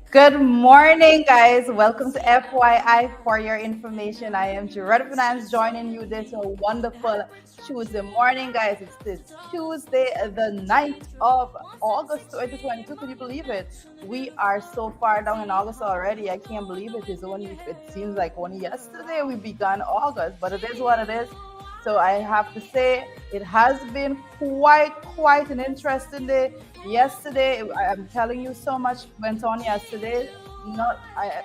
Good morning, guys. Welcome to FYI. For your information, I am Gerard Finance joining you this wonderful Tuesday morning, guys. It's this Tuesday, the 9th of August 2022. Can you believe it? We are so far down in August already. I can't believe it. It seems like only yesterday we began August, but it is what it is. So I have to say it has been quite an interesting day. Yesterday, I'm telling you, so much went on yesterday. Not I,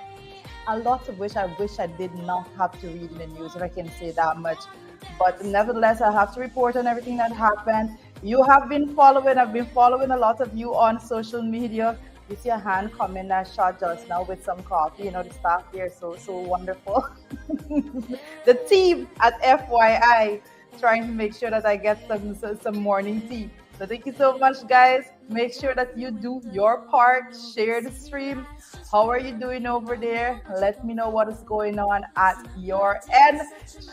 a lot of which I wish I did not have to read in the news, if I can say that much. But nevertheless, I have to report on everything that happened. You have been following. I've been following a lot of you on social media. You see a hand coming that shot just now with some coffee. The staff there so wonderful. The team at FYI trying to make sure that I get some morning tea. So thank you so much, guys. Make sure that you do your part. Share the stream. How are you doing over there? Let me know what is going on at your end.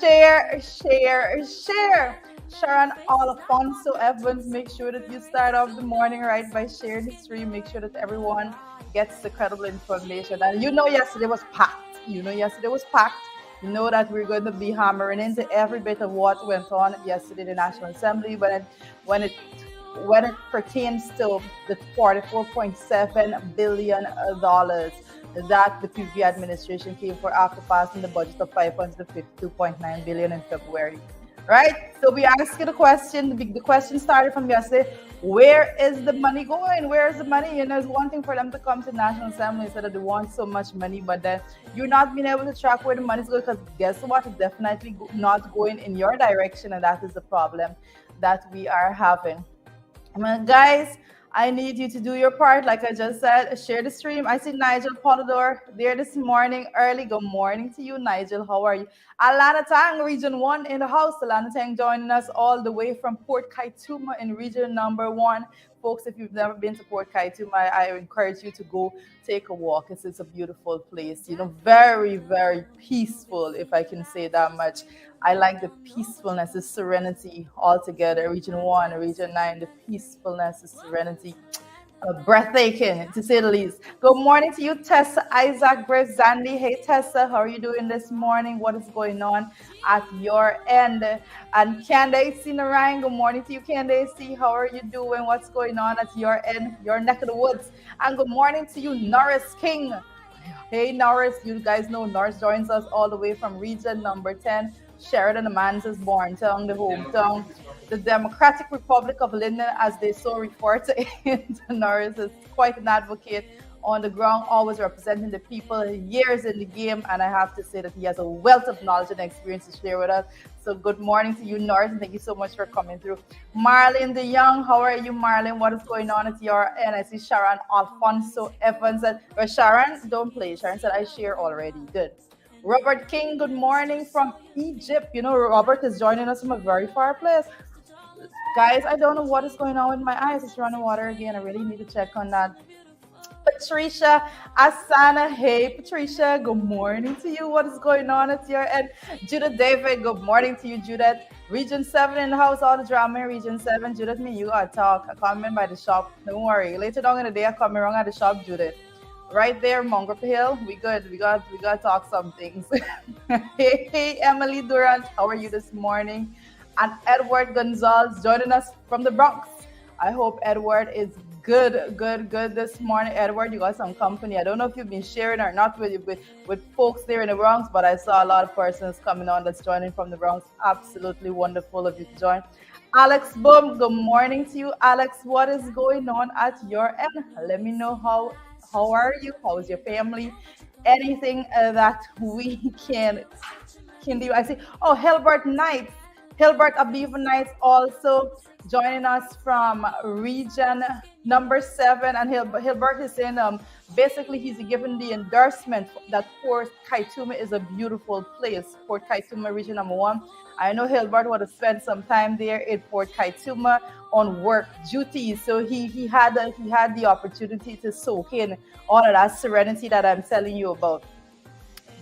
Share. Sharon Alfonso Evans, make sure that you start off the morning right by sharing the stream. Make sure that everyone gets the credible information. And yesterday was packed. You know that we're going to be hammering into every bit of what went on yesterday in the National Assembly when it pertains to the $44.7 billion that the previous administration came for after passing the budget of $552.9 billion in February. Right? So we asked you the question. The question started from yesterday. Where is the money going? Where is the money? It's one thing for them to come to National Assembly and say that they want so much money, but then you're not being able to track where the money is going, because guess what? It's definitely not going in your direction, and that is the problem that we are having. Guys, I need you to do your part. Like I just said, share the stream. I see Nigel Polidor there this morning early. Good morning to you, Nigel. How are you? Alana Tang, Region 1 in the house. Alana Tang joining us all the way from Port Kaituma in Region number 1. Folks, if you've never been to Port Kaituma, I encourage you to go take a walk. It's a beautiful place. Very, very peaceful, if I can say that much. I like the peacefulness, the serenity altogether. Region 1, Region 9, the peacefulness, the serenity. Breathtaking, to say the least. Good morning to you, Tessa, Isaac, Grace, Zandy. Hey, Tessa, how are you doing this morning? What is going on at your end? And Candace Narayan, good morning to you, Candace. How are you doing? What's going on at your end, your neck of the woods? And good morning to you, Norris King. Hey, Norris, you guys know Norris joins us all the way from Region number 10. Sheridan Amanda's born town, the hometown, the Democratic Republic of Linden, as they so refer to it. Norris is quite an advocate on the ground, always representing the people, years in the game, and I have to say that he has a wealth of knowledge and experience to share with us. So good morning to you, Norris, and thank you so much for coming through. Marlene the Young, how are you, Marlene? What is going on at your end? I see Sharon Alfonso Evans said, well, Sharon, don't play. Sharon said, I share already. Good. Robert King, good morning from Egypt. Robert is joining us from a very far place. Guys, I don't know what is going on with my eyes. It's running water again. I really need to check on that. Patricia Asana, hey Patricia, good morning to you. What is going on at your end? Judith David, good morning to you, Judith. Region 7 in the house, all the drama in Region 7. Judith, me, you gotta talk. I come in by the shop. Don't worry. Later on in the day, I come in wrong at the shop, Judith. Right there, Mongrel Hill. We good. We got to talk some things. Hey, Emily Durant, how are you this morning? And Edward Gonzalez joining us from the Bronx. I hope Edward is good this morning. Edward, you got some company. I don't know if you've been sharing or not with folks there in the Bronx, but I saw a lot of persons coming on that's joining from the Bronx. Absolutely wonderful of you to join. Alex Boom, good morning to you, Alex. What is going on at your end? Let me know how are you? How is your family? Anything that we can do. I see. Oh, Hilbert Knights. Hilbert Abiva Knights also joining us from Region number 7. And Hilbert is saying basically he's given the endorsement that Port Kaituma is a beautiful place. Port Kaituma, Region number 1. I know Hilbert would have spent some time there in Port Kaituma on work duties, so he had the opportunity to soak in all of that serenity that I'm telling you about.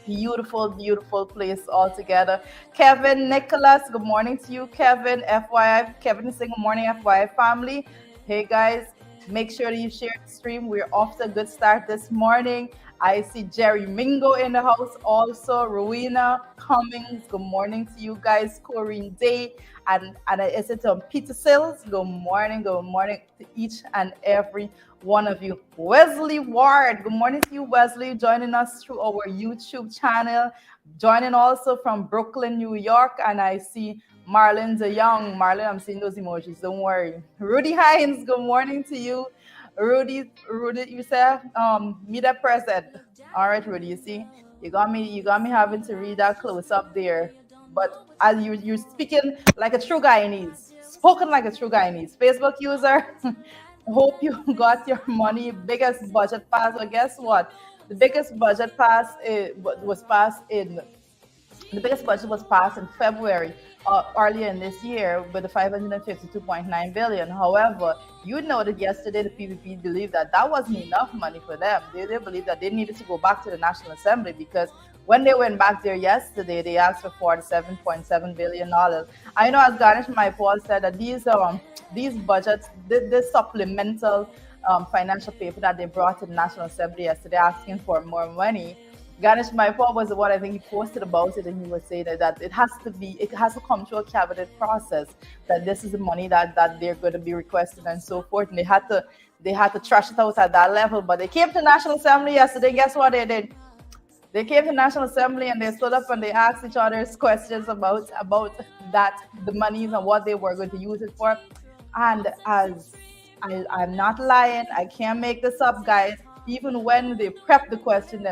Beautiful place altogether. Kevin Nicholas, good morning to you, Kevin. FYI, Kevin is saying good morning, FYI family. Hey guys, Make sure that you share the stream. We're off to a good start this morning. I see Jerry Mingo in the house also. Rowena Cummings, good morning to you guys. Corinne Day and is it Peter Sills? Good morning to each and every one of you. Wesley Ward, good morning to you, Wesley, joining us through our YouTube channel. Joining also from Brooklyn, New York, and I see Marlon DeYoung. Marlon, I'm seeing those emojis. Don't worry. Rudy Hines, good morning to you. Rudy, you said meet a present. All right, Rudy. You see, you got me having to read that close up there. But as you're speaking like a true Guyanese, spoken like a true Guyanese. Facebook user, hope you got your money. Biggest budget pass. Well, guess what? The biggest budget pass was passed in the biggest budget was passed in February earlier in this year with the 552.9 billion. However, you noted yesterday the PPP believed that that wasn't enough money for them. They believed that they needed to go back to the National Assembly because when they went back there yesterday, they asked for $47.7 billion. I know, as Garnish My Paul said, that these budgets, this supplemental financial paper that they brought to the National Assembly yesterday asking for more money. Ganesh Maipaw was the one I think he posted about it, and he was saying that it has to come through a cabinet process, that this is the money that they're going to be requesting and so forth. And they had to trash it out at that level. But they came to National Assembly yesterday. Guess what they did? They came to National Assembly and they stood up and they asked each other questions about that, the monies and what they were going to use it for. And as I'm not lying, I can't make this up, guys. Even when they prepped the question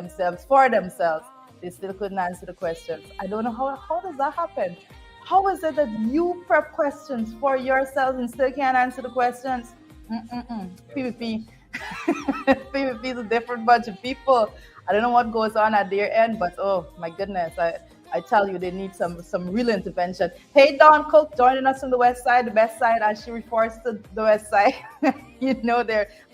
for themselves, they still couldn't answer the questions. I don't know how does that happen? How is it that you prep questions for yourselves and still can't answer the questions? PvP. PvP is a different bunch of people. I don't know what goes on at their end, but oh my goodness, I tell you, they need some real intervention. Hey, Dawn Cook joining us from the west side, the best side, as she refers to the west side.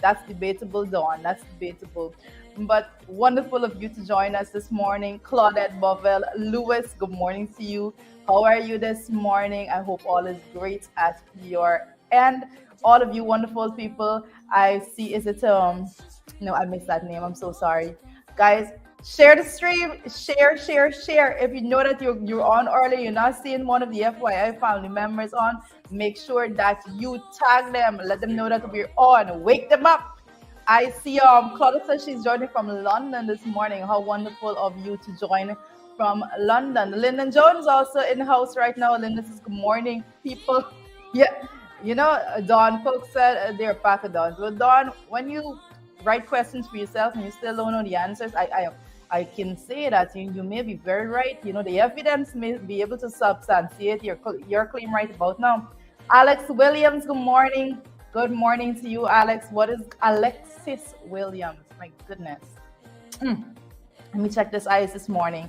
That's debatable, Dawn. That's debatable. But wonderful of you to join us this morning. Claudette Bovell, Lewis, good morning to you. How are you this morning? I hope all is great at your end. All of you wonderful people. I see, is it, no, I missed that name. I'm so sorry. Guys, share the stream, share. If you know that you're on early, you're not seeing one of the FYI family members on, make sure that you tag them, let them know that we're on, wake them up. I see Claudia says she's joining from London this morning. How wonderful of you to join from London. Lyndon Jones also in the house right now. Lyndon says good morning, people. Yeah, Dawn folks said they're a pack of Dawns. But Dawn, when you write questions for yourself and you still don't know the answers, I can say that you may be very right. The evidence may be able to substantiate your claim right about now. Alex Williams, good morning. Good morning to you, Alex. What is Alexis Williams? My goodness. Let me check this eyes this morning.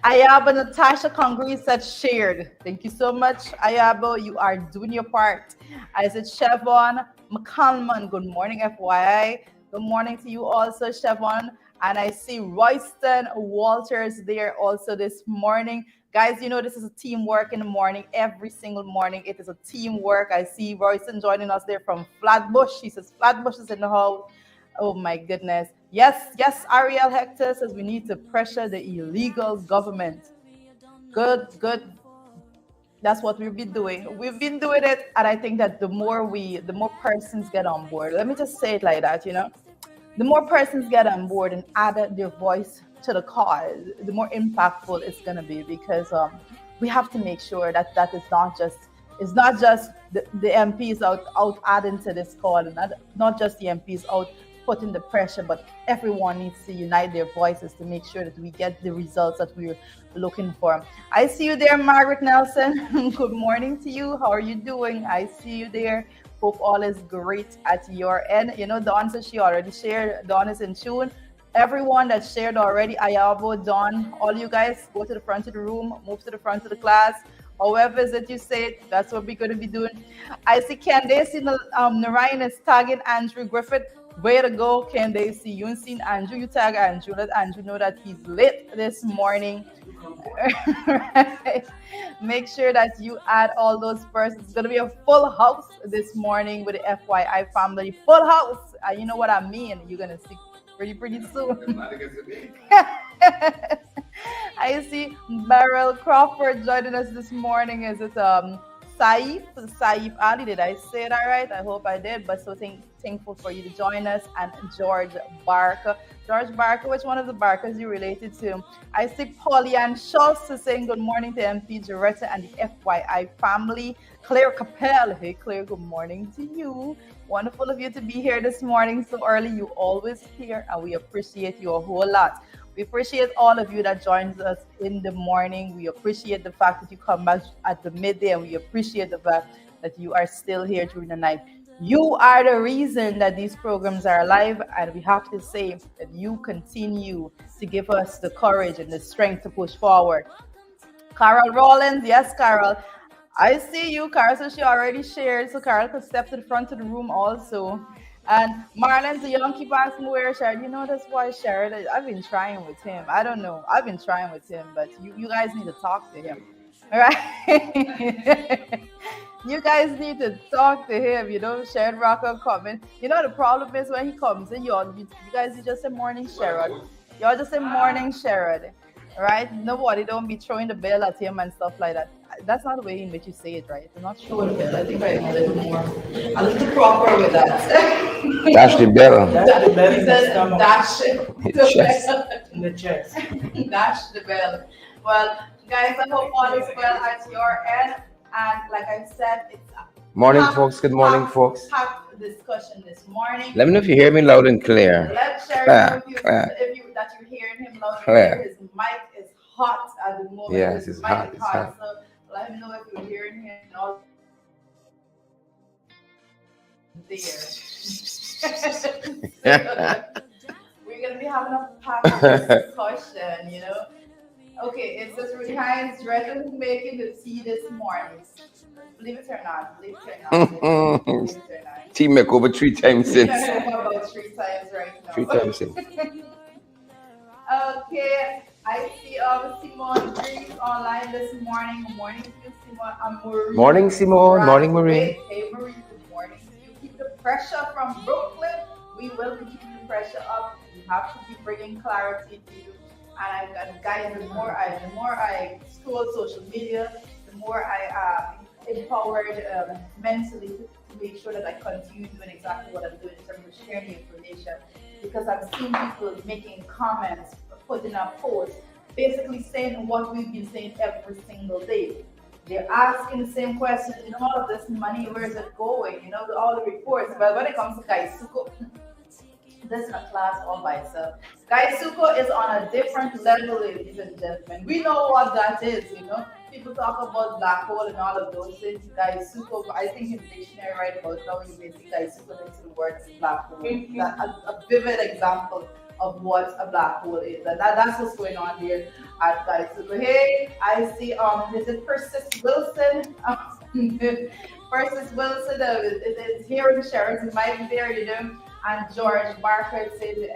Ayabo Natasha Congreve said shared. Thank you so much, Ayabo. You are doing your part. I said Chevon McCalman. Good morning, FYI. Good morning to you also, Chevon. And I see Royston Walters there also this morning. Guys, this is a teamwork in the morning. Every single morning, it is a teamwork. I see Royston joining us there from Flatbush. He says Flatbush is in the house. Oh, my goodness. Yes, Ariel Hector says we need to pressure the illegal government. Good. That's what we've been doing. We've been doing it. And I think that the more persons get on board, let me just say it like that, the more persons get on board and add their voice to the cause, the more impactful it's going to be, because we have to make sure that it's not just the MPs out adding to this call, and not just the MPs out putting the pressure, but everyone needs to unite their voices to make sure that we get the results that we're looking for. I see you there, Margaret Nelson. Good morning to you. How are you doing? I see you there. Hope all is great at your end. Dawn says she already shared. Dawn is in tune. Everyone that shared already, Ayabo, Dawn, all you guys, go to the front of the room, move to the front of the class. However is it you say it, that's what we're going to be doing. I see Candace Narayan is tagging Andrew Griffith. Way to go, Candace. You seen Andrew, you tag Andrew. Let Andrew know that he's lit this morning. Right. Make sure that you add all those persons. It's gonna be a full house this morning with the FYI family. Full house. You know what I mean. You're gonna see pretty soon. I see Beryl Crawford joining us this morning. Is it Saif Ali? Did I say that right? I hope I did. But so thankful for you to join us. And George Barker. George Barker, which one of the Barkers you related to? I see Paulianne Schultz saying good morning to MP Joretta and the FYI family. Claire Capel. Hey Claire, good morning to you. Wonderful of you to be here this morning so early. You always here, and we appreciate you a whole lot. We appreciate all of you that joins us in the morning. We appreciate the fact that you come back at the midday, and we appreciate the fact that you are still here during the night. You are the reason that these programs are alive, and we have to say that you continue to give us the courage and the strength to push forward. Carol Rollins, yes, Carol. I see you, Carol. So she already shared, so Carol could step to the front of the room also. And Marlon's a young keep asking where Sharon. You know that's why Sharon. I've been trying with him. I don't know. I've been trying with him, but you guys need to talk to him. All right. You guys need to talk to him. You know, Sharon Rocker coming. You know the problem is when he comes in, you guys you just say morning Sharon. Y'all just say morning Sharon. Right? Nobody don't be throwing the bell at him and stuff like that. That's not the way in which you say it, right? I'm not throwing the bell. I think I'm a little proper with that. Dash the bell. Dash the bell He in the said stomach. dash the bell. In the chest. Dash the bell. Well, guys, I hope all is well at your end. And like I said, it's a Morning, folks. Good morning, folks. packed discussion this morning. Let me know if you hear me loud and clear. Let Sharon know if you that you're hearing him loud and clear. His mic is hot at the moment. Yes, His it's mic hot, is it's hot. hot. So let him know if you're hearing him and all there. We're gonna be having a packed discussion, you know. Okay, it says Rudy Hines, Dredd who's making the tea this morning. Believe it or not, believe it or not, believe it or not. Team make over 3 times since. About 3 times right now. 3 times since. Okay, I see Simone Green online this morning. Good morning to you, Simone. Marie. Morning, Simone. Morning, Marie. Hey, Marie. Good morning to you. Keep the pressure from Brooklyn. We will be keeping the pressure up. We have to be bringing clarity to you. And guys, the more I scroll social media, the more I empowered mentally to make sure that I continue doing exactly what I'm doing in terms of sharing the information. Because I've seen people making comments, putting up posts, basically saying what we've been saying every single day. They're asking the same questions, you know, all of this money, where is it going? You know, all the reports. But when it comes to Gaisuko, this is a class all by itself. Gaisuko is on a different level, ladies and gentlemen. We know what that is, you know. People talk about black hole and all of those things. Gaisuko, I think in the dictionary right about now, you basically Gaisuko next to the word black hole. A vivid example of what a black hole is. And that's what's going on here at Gaisuko. Hey, I see, is it Persis Wilson? Persis Wilson is here in Sheraton, might be there, you know. And George Barker said the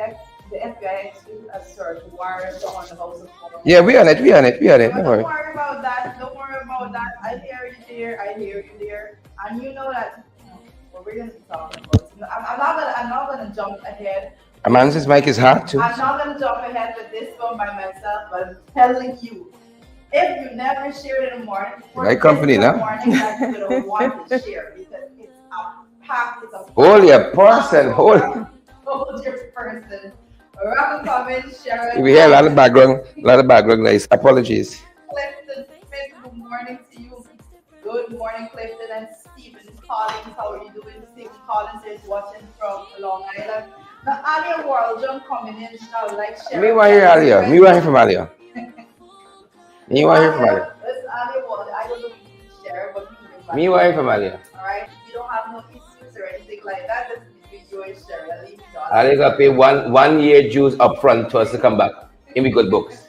FBI has searched warrants on the House of Commons. Yeah, we on it. Don't worry about that. I hear you there. And you know that what we're going to be talking about. I'm not gonna jump ahead. Amanda's mic is hot too. I'm not gonna jump ahead with this one by myself, but I'm telling you, if you never shared it in the morning, right company now. That you're gonna want to share because it's a pack. It's a Hold your person. Hold your person. Rock a comment, share it. We hear a lot of background noise. Apologies. Clifton Smith, good morning to you. Good morning, Clifton and Stephen Collins. How are you doing? Stephen Collins is watching from Long Island. The Alia World, John coming in now, like share. Me want to hear Alia. Me want to hear from Alia. Me want to hear from Alia. This Alia World, I don't know if you can share, but you can. Me want to hear from Alia. Alright, you don't have no issues or anything like that. This is between you and Cheryl. Alia got to pay one year dues up front to us to come back. In we good books.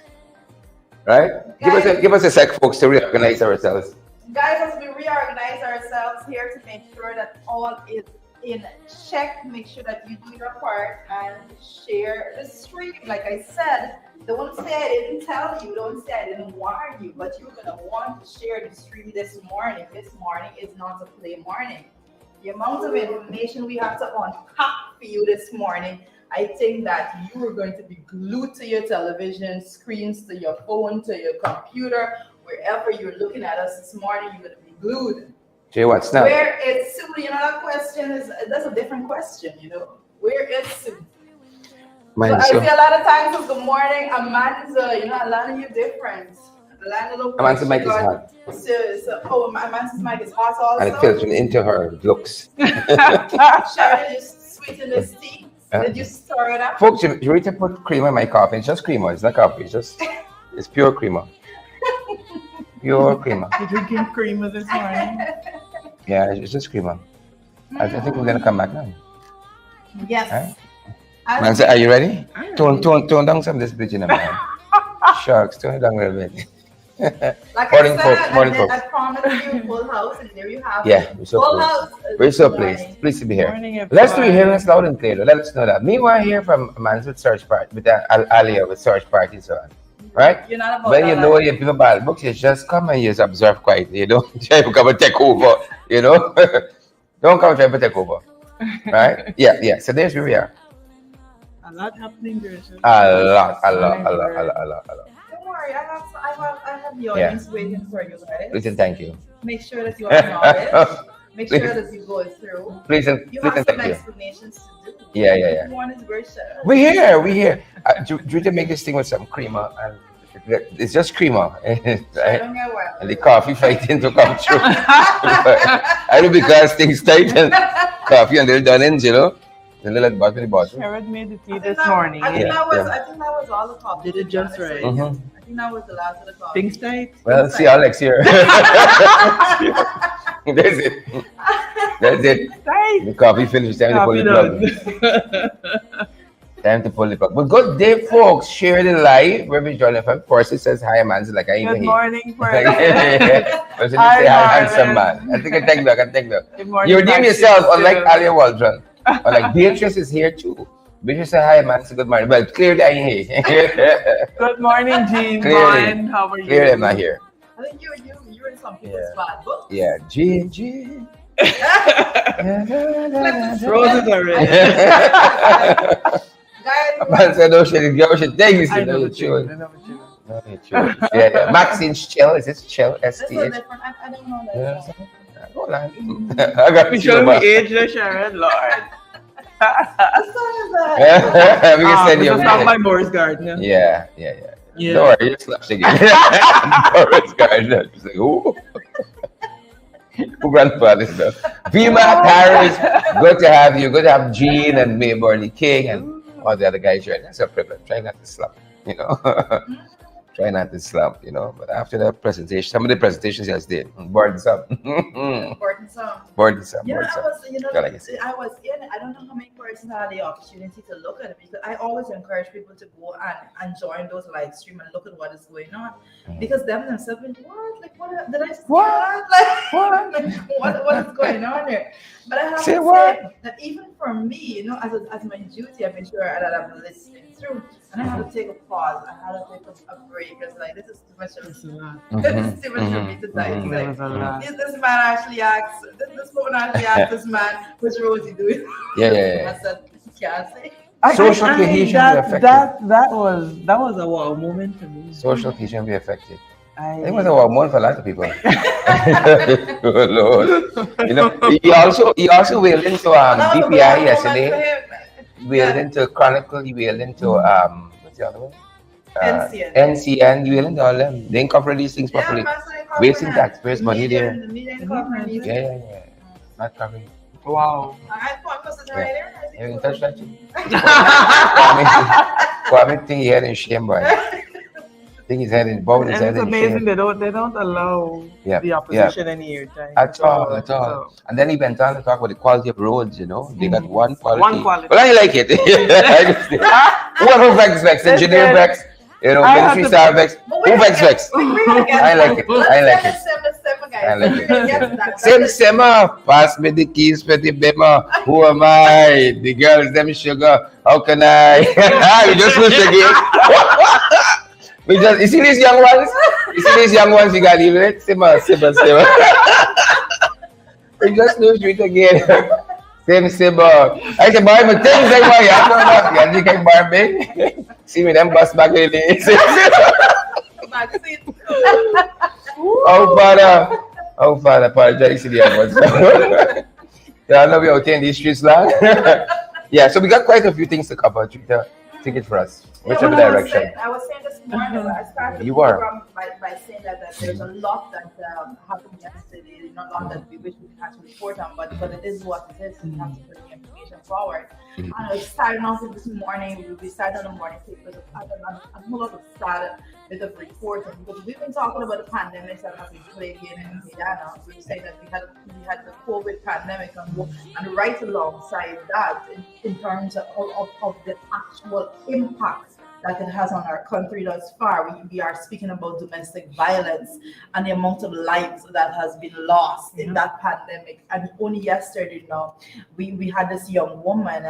Right? Guys, give us a sec, folks, to reorganize ourselves. Guys, as we reorganize ourselves here to make sure that all is in check. Make sure that you do your part and share the stream. Like I said, don't say I didn't tell you. Don't say I didn't warn you. But you're gonna want to share the stream this morning. This morning is not a play morning. The amount of information we have to unpack for you this morning, I think that you are going to be glued to your television screens, to your phone, to your computer, wherever you're looking at us this morning. You're going to be glued. Jay, what's now? Where is Sue? You know, that question that's a different question. You know, where is Sue? So I see a lot of times it's good morning, Amanda. You know, Alana, you're different. Amanda's mic is hot. Amanda's mic is hot also. And it filters into her looks. Sharon, you sweeten this tea. Did you stir it up? Folks, you need to put creamer in my coffee. It's just creamer. It's not coffee. It's pure creamer. Pure creamer. You're drinking creamer this morning? Yeah, it's just creamer. I think we're gonna come back now. Yes. Right? Man, are you ready? Tone down some of this bitch in the man. Shucks, tone it down a little bit. Like morning, I said, folks. Morning, folks. I promised you full house, and there you have Yeah, it. we're so Full pleased. house. We're so pleased to be here. Morning, Let's do hearing us loud and clear. Let us know that. Meanwhile, hear from Mans with search party, with Alia with search party, so on. Right? You're not about When that you know your people bad books, you just come and you just observe quietly. You don't try to come and take over. You know, don't come and try to take over. Right? Yeah. So there's where we are. A lot happening, Gershon. A lot. Don't worry, I have the audience waiting for you guys. Listen, thank you. Make sure that you acknowledge. Make sure that you go through. Please and You have some thank you. explanations to do. Yeah. One is very sure. We're here. Do you make this thing with some creamer and it's just creamer, right? Don't get wild. And the coffee fighting to come through. I do because things tight and coffee and little donings, you know. The little at the bottom. Sherrod made the tea I this think morning. I think Yeah, that was all the coffee. Did it just right. Mhm. I think that was the last of the coffee. Things tight? Well, see Alex here. That's it. Tight. The coffee finished. Time to pull the plug. Time to pull the plug. But good day, folks. Share the live. Where we join from. Of course, it says hi, man. Like I even Good here. morning, Like, friends. but say Hi, hi, handsome Marlon. man. I think I take back. Good morning. You redeem Maxine. yourself, unlike Alia Waldron. Or like Beatrice is here too. Beatrice say hi, man. Say good morning. Well, clearly I'm here. Good morning, Jean. Clearly. Vaughn. How are you? Clearly I'm not here. I think you're in some people's bad books. Yeah, G. Roses already. Guys, Man said, no, she take this. I No, know you're the chewing. truth. I know the truth. No, you're chewing. Yeah. Maxine's chill. Is this chill? this is STH. different. I don't know Yeah. that. Hold on. I got We you. show me age, Sherrod, Lord. What song is that? We can send This you is a not minute. my Morris Gardner. Yeah. Yeah. Don't worry, you're slapped again. Morris Gardner. She's like, who? Who grandfather is that? Vima Harris, good to have you. Good to have Jean and Mayborn King and all the other guys here. That's a privilege. Try not to slap, you know. Try not to slap, you know. But after the presentation, some of the presentations just did. Burdensome. Important song. Burdensome. You know, Burdensome. I was in. I don't know how many persons had the opportunity to look at it because I always encourage people to go and join those live stream and look at what is going on because them themselves been what like what did I say What? Like what is going on there? But I have Say to what? say that even for me, you know, as my duty, I've been sure that I'm listening through, and I had to take a pause. I had to take a break. It's like this is too much. It's a lot. This is too much for me to die. It's There like, was a lot. this man actually asked, this woman actually asked this man, what's Rosie doing? Yeah. I said, can't say. Social cohesion will affect that was a wow moment for me. Social cohesion will be affected. I It was a wow moment for a lot of people. Oh, Lord. You know, he also wailed into DPI yesterday. Wailed into Chronicle. He wailed into what's the other one? NCN. You wailed into all them. They incorporate these things properly. Wasting taxpayers' money there. Yeah. Not covering. wow. You can touch that too. Kwame think he had in shame, boy. Think he's had in both his And head it's in amazing shame. they don't allow Yeah, the opposition any airtime. At all. And then he went on to talk about the quality of roads, you know. They got one quality. One quality. Well, I like it. Who vex? Engineer vex. You know, I ministry have to- star vex. Who vex? I like it. I like it. Yes, Sim Simmer, pass me the keys for the bimmer. Who am I? The girls, them sugar. How can I? We just lose again. We just, you see these young ones? You see these young ones, you got to leave it. Simmer, simmer, simmer. We just lose it again. Sim Simmer. I say, boy, but things like boy, I don't know. You think I'm Barbie? See me, them bust back in the Oh, Father. Oh, Father, apologize to the young ones. Yeah, I know we're out here in these streets, lad. Yeah, so we got quite a few things to cover. Twitter, take it for us. Whichever direction. I was saying this morning, I started You the were. program by saying that there's a lot that happened yesterday, a lot that we wish we could actually report on, but it is what it is. We have to put the information forward. And I was starting off with this morning, we started on the morning papers, a whole lot of sad bit of reporting, because we've been talking about the pandemics that have been plaguing in Guyana. We were saying that we had the COVID pandemic, and right alongside that, in terms of the actual impact that it has on our country thus far. We are speaking about domestic violence and the amount of lives that has been lost in that pandemic. And only yesterday now, we had this young woman,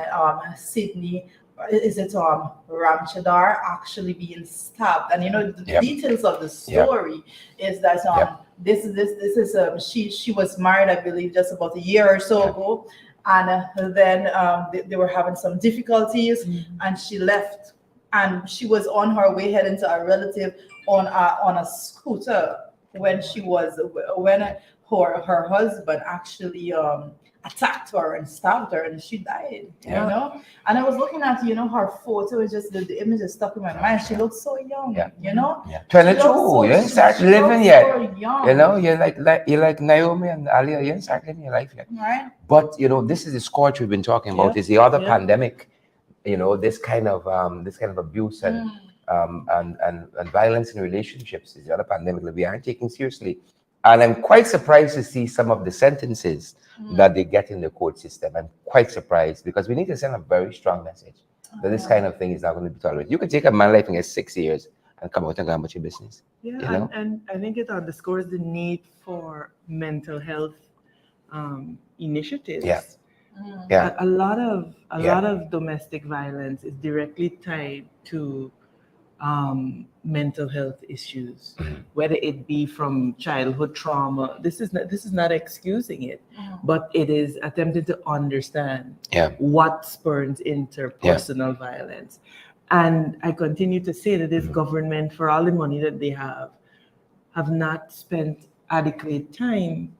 Sydney, is it Ramchadar, actually being stabbed. And the details of the story is that this is she was married, I believe, just about a year or so ago, and then they were having some difficulties, and she left. And she was on her way heading to a relative on a scooter when her husband actually attacked her and stabbed her, and she died. You know, and I was looking at her photo. It's just the image is stuck in my mind. She looked so young. 22. You didn't start living yet. So young. You're like Naomi and Alia. You didn't start living your life yet. Right. But this is the scourge we've been talking about. Is the other pandemic. This kind of abuse and violence in relationships is the other pandemic that we aren't taking seriously. And I'm quite surprised to see some of the sentences that they get in the court system. I'm quite surprised, because we need to send a very strong message that this kind of thing is not going to be tolerated. You could take a man life and get 6 years and come out and go about your business. Yeah, and I think it underscores the need for mental health initiatives. Yeah. A lot of domestic violence is directly tied to mental health issues, whether it be from childhood trauma. This is not excusing it, but it is attempting to understand what spurns interpersonal violence. And I continue to say that this government, for all the money that they have not spent adequate time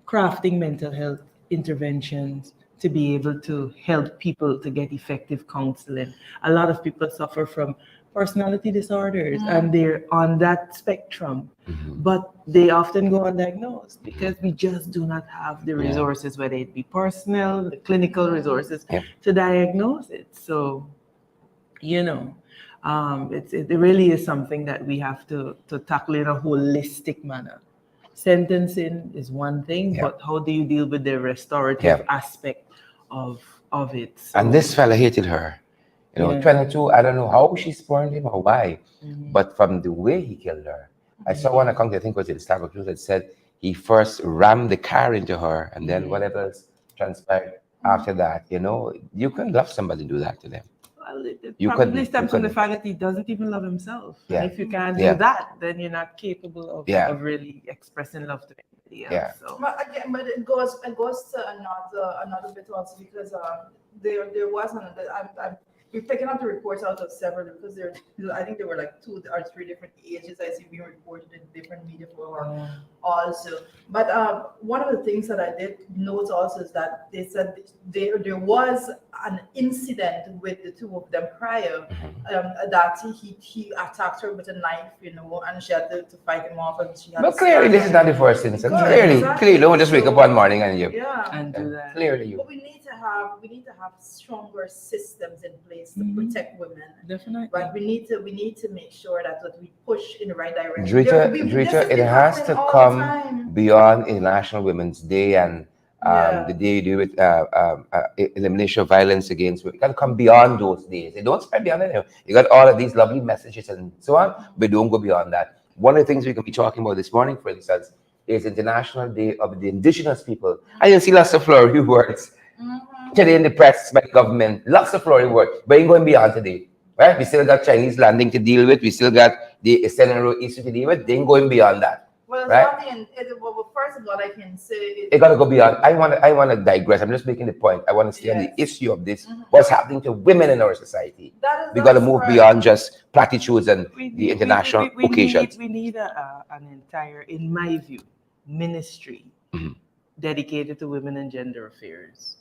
crafting mental health interventions to be able to help people to get effective counseling. A lot of people suffer from personality disorders and they're on that spectrum, but they often go undiagnosed because we just do not have the resources, whether it be personal, the clinical resources to diagnose it. So, it really is something that we have to tackle in a holistic manner. Sentencing is one thing, but how do you deal with the restorative aspect of it? So, and this fella hated her. 22, I don't know how she spurned him or why, but from the way he killed her. I saw one account, I think was in Starbucks News, that said he first rammed the car into her, and then whatever else transpired after that. You can love somebody and do that to them. Well, it probably stems from the fact that he doesn't even love himself. Yeah. And if you can't do that, then you're not capable of really expressing love to anybody else. So. But again, it goes to another bit also, because there was another. We've taken up the reports out of several, because I think there were like 2 or 3 different ages I see being reported in different media for also. But one of the things that I did note also is that they said there was an incident with the 2 of them prior, that he attacked her with a knife, and she had to fight him off, and she had. But clearly, this is not the first incident. Clearly, don't just wake up one morning and and do that. Clearly, But we need to have stronger systems in place to protect women. Definitely. But we need to make sure that we push in the right direction. Drita, it has to come beyond International Women's Day and the day you do with elimination of violence against women. You got to come beyond those days. They don't spread beyond it. You got all of these lovely messages and so on, but don't go beyond that. One of the things we can be talking about this morning, for instance, is International Day of the Indigenous People. And you see lots of flowery words today in the press by the government, lots of flowery words, but ain't going beyond today. Right? We still got Chinese landing to deal with. We still got the extended road issue to deal with. They ain't going beyond that. Well, right? Well, first of all, I can say it got to go beyond. I want to digress. I'm just making the point. I want to stay on the issue of this. What's happening to women in our society? We got to move beyond just platitudes and the international occasions. We need an entire, in my view, ministry dedicated to women and gender affairs.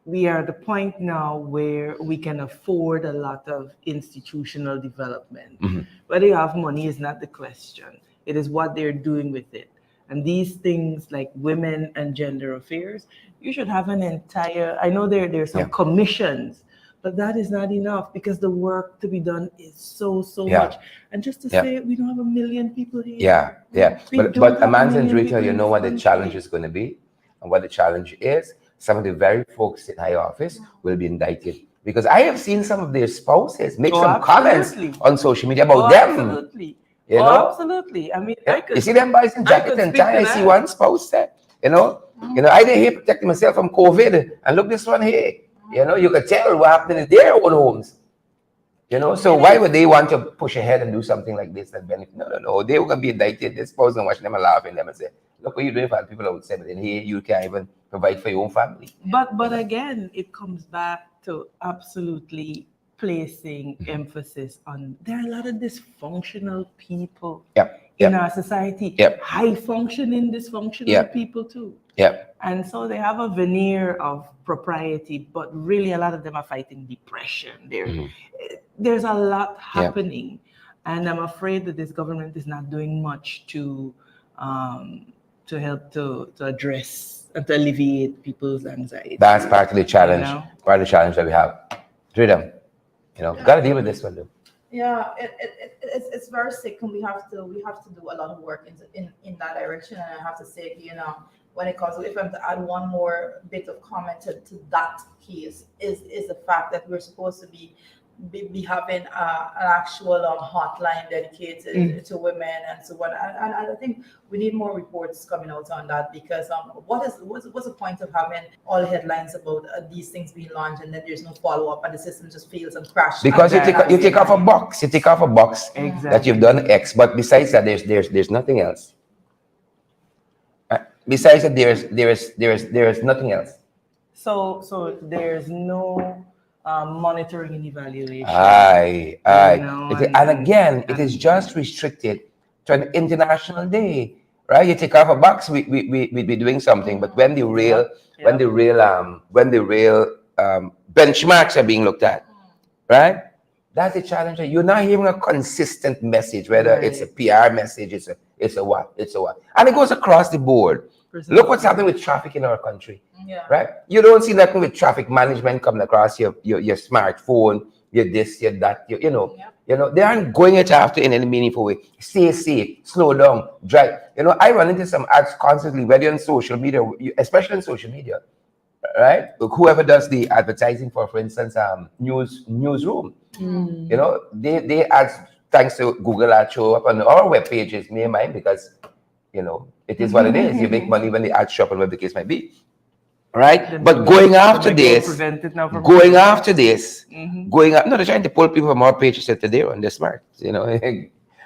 We are at the point now where we can afford a lot of institutional development. Whether you have money is not the question. It is what they're doing with it. And these things like women and gender affairs, you should have an entire, I know there's some commissions, but that is not enough because the work to be done is so much. And just to say, we don't have 1 million people here. But Amanda and Rita, you know what the challenge is going to be? And what the challenge is? Some of the very folks in high office will be indicted. Because I have seen some of their spouses make some comments on social media about them. Absolutely. You know? Absolutely. I mean, you see them boys in jackets and tie. I see one spouse there. You know, I did here protecting myself from COVID, and look this one here. You know, you could tell what happened in their own homes. You know, so why would they want to push ahead and do something like this that benefit? No. They were gonna be indicted. This spouse and watching them and laughing them and say, "Look what you're doing for people outside, but in here you can't even provide for your own family." But again, it comes back to absolutely placing emphasis on there are a lot of dysfunctional people in our society. High functioning, dysfunctional people too. And so they have a veneer of propriety, but really a lot of them are fighting depression. There's a lot happening. And I'm afraid that this government is not doing much to help to address and to alleviate people's anxiety. That's part of the challenge. Part of the challenge that we have. Freedom. Got to deal with this one, though. Yeah, it's very sick, and we have to do a lot of work in that direction. And I have to say, when it comes to, if I'm to add one more bit of comment to that piece, is the fact that we're supposed to be having an actual hotline dedicated to women and so on. And I think we need more reports coming out on that, because what's the point of having all headlines about these things being launched and then there's no follow-up and the system just fails and crashes? Because you take off a box. You take off a box that you've done X, but besides that, there's nothing else. Besides that, there is nothing else. So there's no monitoring and evaluation. And again, it is just restricted to an international day, right? You take off a box, we'd be doing something, but when the real benchmarks are being looked at, right? That's a challenge. You're not hearing a consistent message, whether it's a PR message, it's a what, and it goes across the board. Look what's happening with traffic in our country, right? You don't see nothing with traffic management coming across your smartphone, your this, your that, you know, they aren't going it after in any meaningful way. Stay safe, slow down, drive. I run into some ads constantly, whether on social media, especially on social media, right? Whoever does the advertising for instance, newsroom, they ads, thanks to Google ads, show up on our web pages, me and mine, because it is what it is. You make money when the ads show up, and whatever the case might be, right? But going after this, they're trying to pull people from our pages that they're on. They're smart,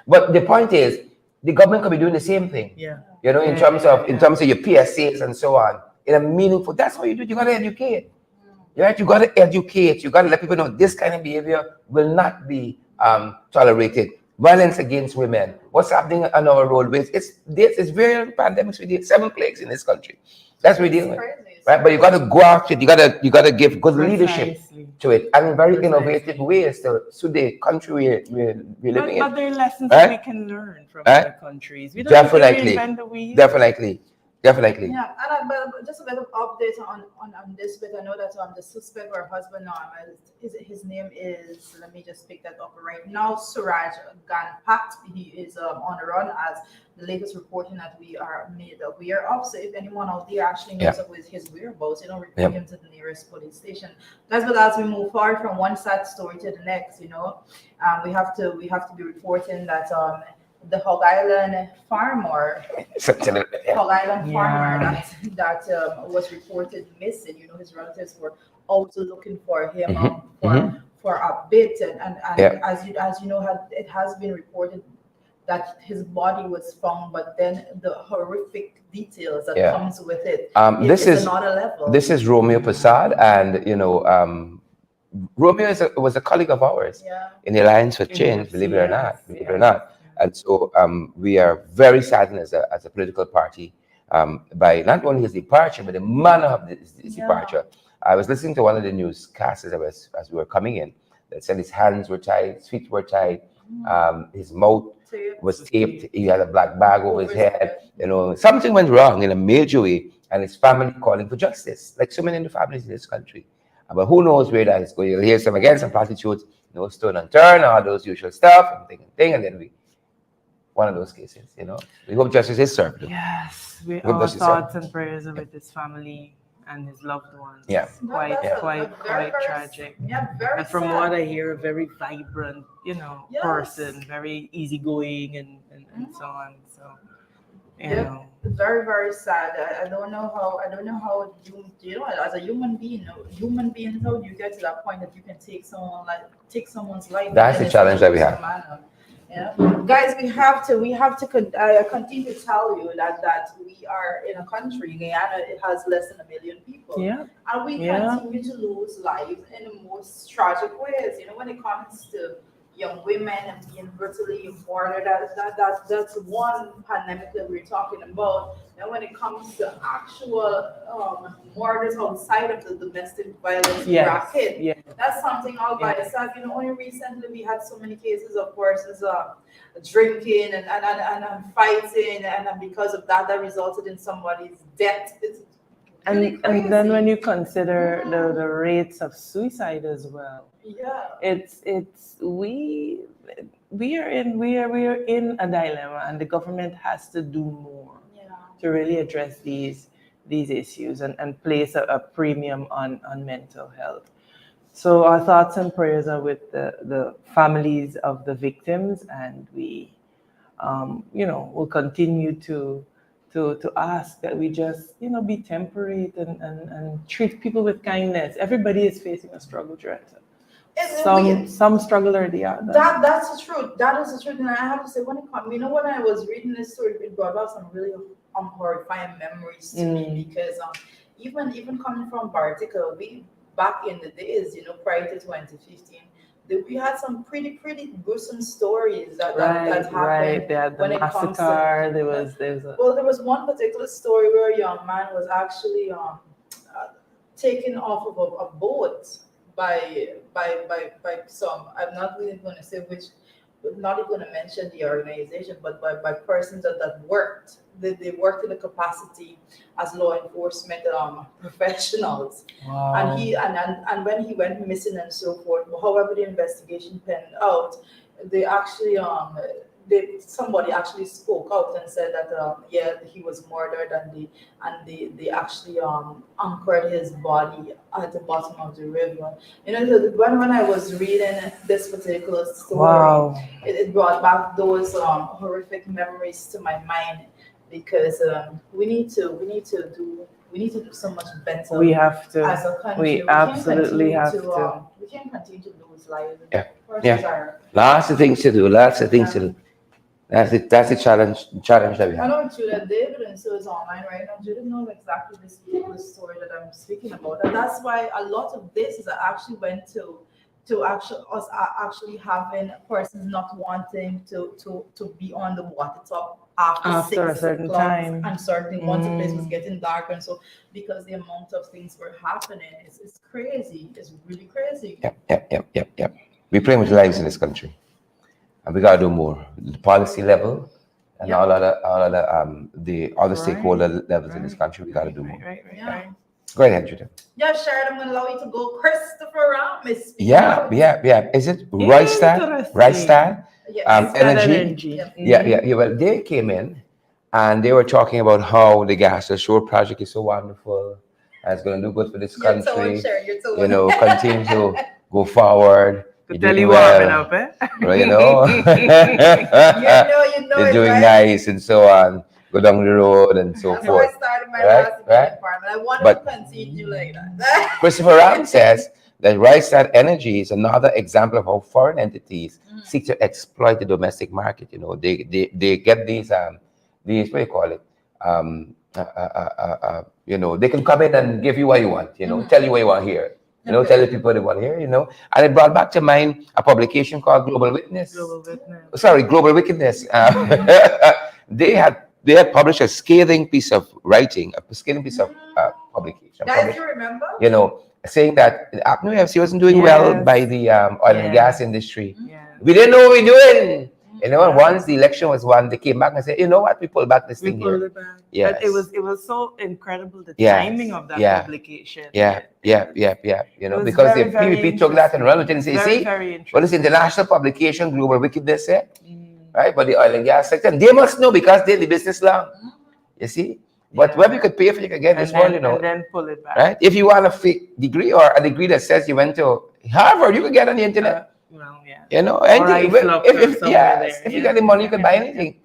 But the point is, the government could be doing the same thing, in terms of your PSAs and so on, in a meaningful. That's what you do. You got to educate, right? You got to educate. You got to let people know this kind of behavior will not be tolerated. Violence against women. What's happening on our roadways? It's various pandemics. We did 7 plagues in this country. That's what we're dealing with, right? But you got to go after it. You got to give good leadership to it, and very innovative ways to suit the country we're living in. But there are lessons that we can learn from other countries. We don't Definitely. Yeah, and but just a bit of update on this bit. I know that the suspect or husband now, his name is, let me just pick that up right now, Suraj Ganpat. He is on the run, as the latest reporting that we are made aware of. So if anyone out there actually knows of his whereabouts, report him to the nearest police station. But as we move forward from one sad story to the next, we have to be reporting that the Hog Island farmer, Hog Island farmer Yeah. that was reported missing. You know, his relatives were also looking for him for a bit, and Yeah. as you know, it has been reported that his body was found, but then the horrific details that Yeah. comes with it, This it's is another level. this is Romeo Prasad, and Romeo was a colleague of ours Yeah. in the Alliance for In Change, believe it or not, FCS, believe it or yeah. not. And so we are very saddened as a political party by not only his departure, but the manner of his departure. I was listening to one of the newscasts as we were coming in that said his hands were tied, his feet were tied, his mouth was taped, he had a black bag over his head. You know, something went wrong in a major way, and his family calling for justice, like so many of the families in this country. But who knows where that is going? You'll hear some platitudes, no stone unturned, all those usual stuff, and then one of those cases, we hope justice is served. Yes, hope our justice is thoughts served. and prayers are with his family and his loved ones. Yeah. Quite That's quite tragic. Very And from sad. what I hear, a very vibrant, Yes. person, very easygoing and so on. So, you Yep. know, Very, very sad. I don't know how as a human being, how do you get to that point that you can take someone's life? That's the challenge that we have. Yeah, guys, we have to continue to tell you that we are in a country, Guyana. It has less than 1 million people, yeah, and we continue to lose lives in the most tragic ways. You know, when it comes to young women and being brutally murdered, that's one pandemic that we're talking about. And when it comes to actual murders outside of the domestic violence bracket, yeah. that's something all by itself. You know, only recently we had so many cases of persons drinking and fighting, and because of that resulted in somebody's death. It's really And then when crazy. you consider the rates of suicide as well, Yeah. it's we are in a dilemma, and the government has to do more Yeah. to really address these issues and place a premium on mental health. So our thoughts and prayers are with the families of the victims, and we will continue to ask that we just be temperate and treat people with kindness. Everybody is facing a struggle, Joetta. Some struggle or the other. That's the truth. That is the truth. And I have to say, when it comes, when I was reading this story, it brought about some really horrifying memories to me, because even coming from Bartica, we back in the days, prior to 2015, we had some pretty gruesome stories that happened. Right. They had the when it comes to- massacre. There was There was one particular story where a young man was actually taken off of a boat by some. I'm not really going to say which, not even going to mention the organization, but by persons that worked. They worked in a capacity as law enforcement professionals. wow. And when he went missing and so forth, however the investigation panned out, they actually somebody actually spoke out and said that he was murdered, and they actually anchored his body at the bottom of the river. When I was reading this particular story, Wow. it brought back those horrific memories to my mind, because we need to do so much better. We have to. As a country, We absolutely have to. We can't continue to lose lives. Yeah. Persons Yeah. are- Lots of things to do. Lots of things to do. That's the challenge that we I have. know Judah David, and so is online right now. Judah knows exactly this particular story that I'm speaking about, and that's why a lot of this is actually went to actually having persons not wanting to be on the water top after a certain 6 o'clock, time. and certain once the place was getting darker, and so because the amount of things were happening, it's crazy. It's really crazy. Yep. We're playing with lives in this country, and we gotta do more. The policy level and all other the other stakeholder levels in this country. We gotta do more. Yeah. Go ahead, Judith. Yeah, Sharon, I'm going to allow you to go. Christopher Ramos. Yeah. Is it Rystad? Interesting. Yes. Energy. Yeah. Well, they came in and they were talking about how the gas shore project is so wonderful and it's going to do good for this country. You're told. Continue to go forward. You're tell doing you warming well. up, eh? You know, you're doing right? nice and so on. Go down the road and so That's how I forth. started my Right, last right. event department. I wanted But to continue like that. Christopher Ram says that right side energy is another example of how foreign entities seek to exploit the domestic market. You know, they get these what do you call it? You know, they can come in and give you what you want. You know, tell you what you want here. You know, tell the people they want here. You know, and it brought back to mind a publication called Global Witness. Global Witness. Sorry, Global Wickedness. They had published a scathing piece of writing, a scathing piece of publication. Guys, you remember? You know, saying that Apno FC wasn't doing well Yes. by the oil and Yes. gas industry. Yeah. We didn't know what we were doing. You know, and once the election was won, they came back and said, you know what, we pulled back this We thing pulled here. it back. Yes. But it was so incredible, the Yes. timing of that Yeah. publication. Yeah. You know, was because very, the very PVP took that and run with it and say, Very, see, very interesting. well, this international publication, Global Wickedness, right? But the oil and gas sector, they must know because they're the business long. You see? But whether you could pay for it, you could get this one, you know. And then pull it back. Right? If you want a fake degree or a degree that says you went to Harvard, you can get on the internet. Well, yeah. You know, Or anything. if If you got the money, you can buy anything.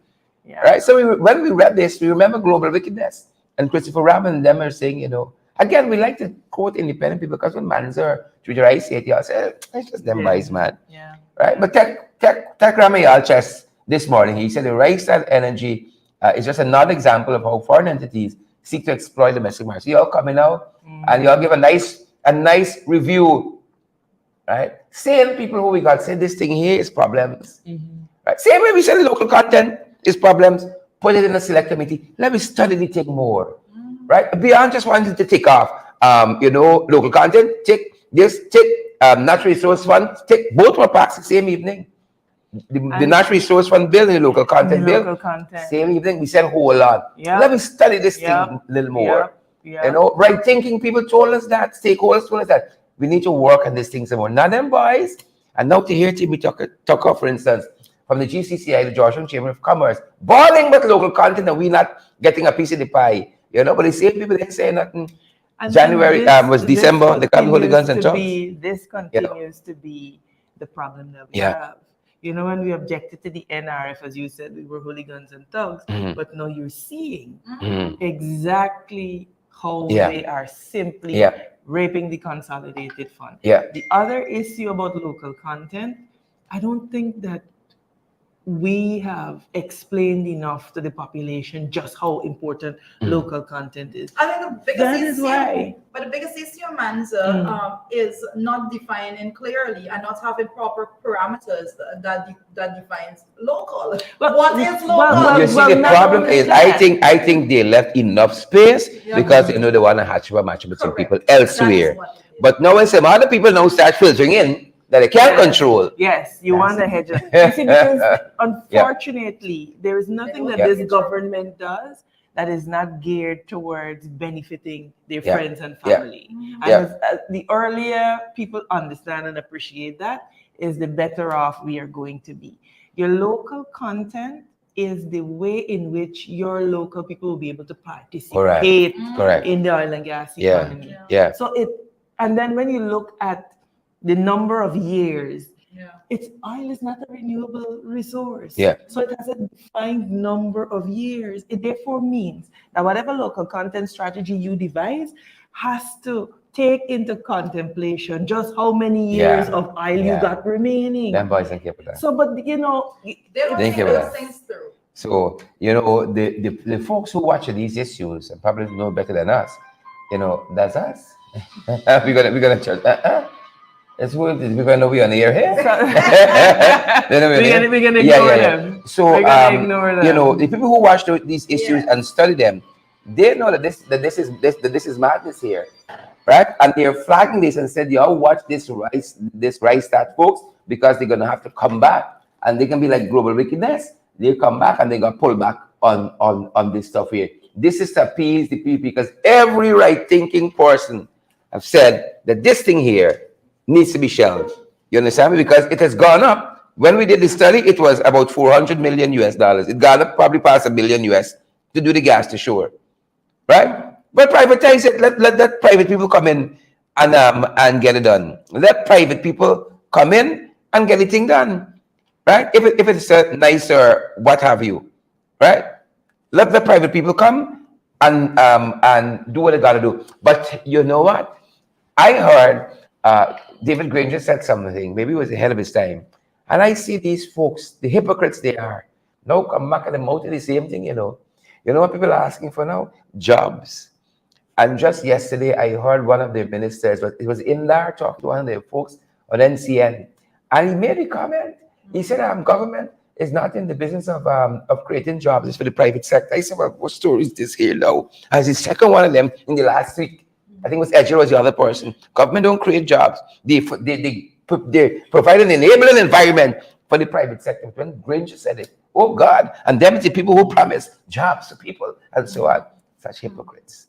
Yeah. Right? So when we read this, we remember Global Wickedness. And Christopher Ram and them are saying, you know, again, we like to quote independent people because when Manzer, Twitter, I say it, y'all say, it's just them boys, man. Yeah. Right? But Tech Ramayal just this morning, he said the right side energy is just another example of how foreign entities seek to exploit domestic markets. Y'all coming out and y'all give a nice review, right? Same people who we got say this thing here is problems. Right? Same way we say the local content is problems. Put it in a select committee. Let me study the thing more. Right? Beyond just wanting to take off, you know, local content, take natural resource fund, take both were passed the same evening. The natural resource fund bill and the local content bill, same evening. We said, hold on. Yep. Let me study this thing a little more. You know, right thinking people told us that, stakeholders told us that we need to work on these things some more. Now them boys, and now to hear Timmy Tucker, for instance, from the GCCI, the Georgetown Chamber of Commerce, balling but local content and we not getting a piece of the pie. You know, but the same people didn't say nothing. And January was December, they come hooligans and talks. This continues to be the problem that we have. You know, when we objected to the NRF, as you said, we were hooligans and thugs, but now you're seeing exactly how they are simply raping the consolidated fund. The other issue about local content, I don't think that we have explained enough to the population just how important local content is. I think the biggest issue, but the biggest issue, Manza, is not defining clearly and not having proper parameters that defines local. What is local? You see, the problem is, I think they left enough space because you know they want to hatch with some people elsewhere. But now when some other people now start filtering in, that they can't control. Yes, you want to hedge it. You see, because unfortunately, there is nothing that this government does that is not geared towards benefiting their friends and family. And as the earlier people understand and appreciate that, is the better off we are going to be. Your local content is the way in which your local people will be able to participate in the oil and gas economy. So and then when you look at the number of years, oil is not a renewable resource. So it has a defined number of years. It therefore means that whatever local content strategy you devise has to take into contemplation just how many years of oil you got remaining. Them boys don't care for that. So, but you know, they don't think those things through. So, you know, the folks who watch these issues and probably know better than us, you know, that's us. we're gonna church. It's we're gonna be on the air here. We're gonna ignore them. So ignore them. You know, the people who watch these issues and study them, they know that this is madness here, right? And they're flagging this and said, "Y'all watch this rice that folks because they're gonna have to come back and they can be like Global Wickedness. They come back and they got pulled back on this stuff here. This is to appease the people because every right-thinking person have said that this thing here needs to be shelved. You understand me? Because it has gone up. When we did the study, it was about $400 million US. It got up probably past $1 billion US to do the gas to shore, right? But privatize it. Let that private people come in and get it done. Let private people come in and get the thing done, right? If it's a nicer, what have you, right? Let the private people come and do what they got to do. But you know what? I heard David Granger said something. Maybe it was ahead of his time. And I see these folks, the hypocrites they are. Now come back at them out to the same thing, you know. You know what people are asking for now? Jobs. And just yesterday, I heard one of their ministers, but it was in there talking to one of their folks on NCN. And he made a comment. He said, government is not in the business of creating jobs. It's for the private sector. I said, well, what story is this here now? As the second one of them in the last week. I think it was Edger was the other person. Government don't create jobs. They provide an enabling environment for the private sector. When Granger said it, oh God, and them the people who promise jobs to people and so on. Such hypocrites.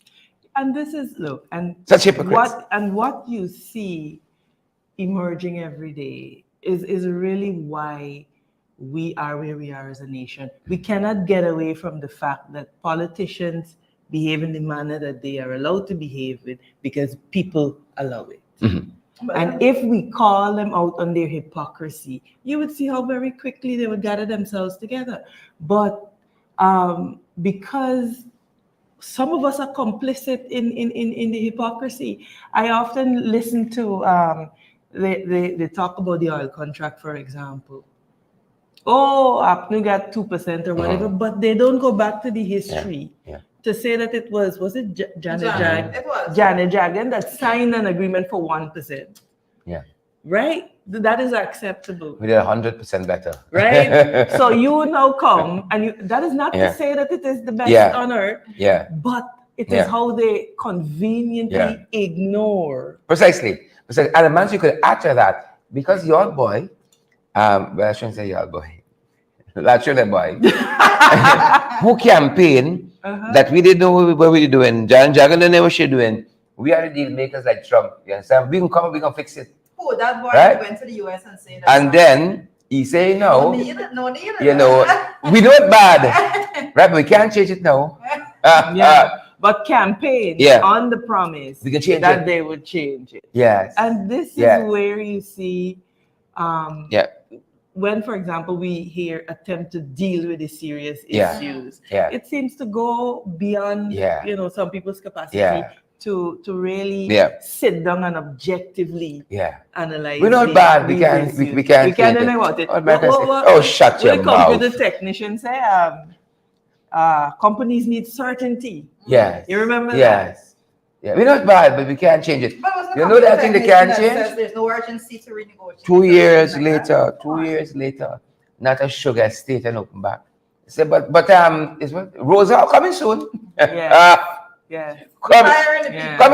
And this is, look, and such hypocrites. What you see emerging every day is really why we are where we are as a nation. We cannot get away from the fact that politicians behave in the manner that they are allowed to behave with because people allow it. Mm-hmm. And if we call them out on their hypocrisy, you would see how very quickly they would gather themselves together. But because some of us are complicit in the hypocrisy, I often listen to they talk about the oil contract, for example. Oh, APNU got 2% or whatever, but they don't go back to the history. Yeah. To say that it was it Janet Jagan that signed an agreement for 1%. Yeah. Right? That is acceptable. We did 100% better. Right? So you now come, and that is not to say that it is the best on earth. Yeah. But it is how they conveniently ignore. Precisely. And the man you could add to that, because your boy, well, I shouldn't say your boy. That's your boy. Who campaigned that we didn't know what we were doing. Janet Jagan didn't know what she was doing. We are the deal makers like Trump. You understand? We can come and we can fix it. Oh, that boy went to the US and said that. And then he say no. No need. You know, we know it bad. Right? But we can't change it now. But campaign on the promise we can change that they would change it. Yes. And this is where you see when, for example, we here attempt to deal with the serious issues, it seems to go beyond some people's capacity to really sit down and objectively analyze. We're not bad. We can't know about it. Oh, shut your mouth. Computer technicians say companies need certainty. Yes. You remember that? Yes. Yeah, we're not bad, but we can't change it. You know that thing they can't change? There's no urgency to renegotiate. 2 years later, not a sugar state and open back. So, but is what Rosa coming soon? Coming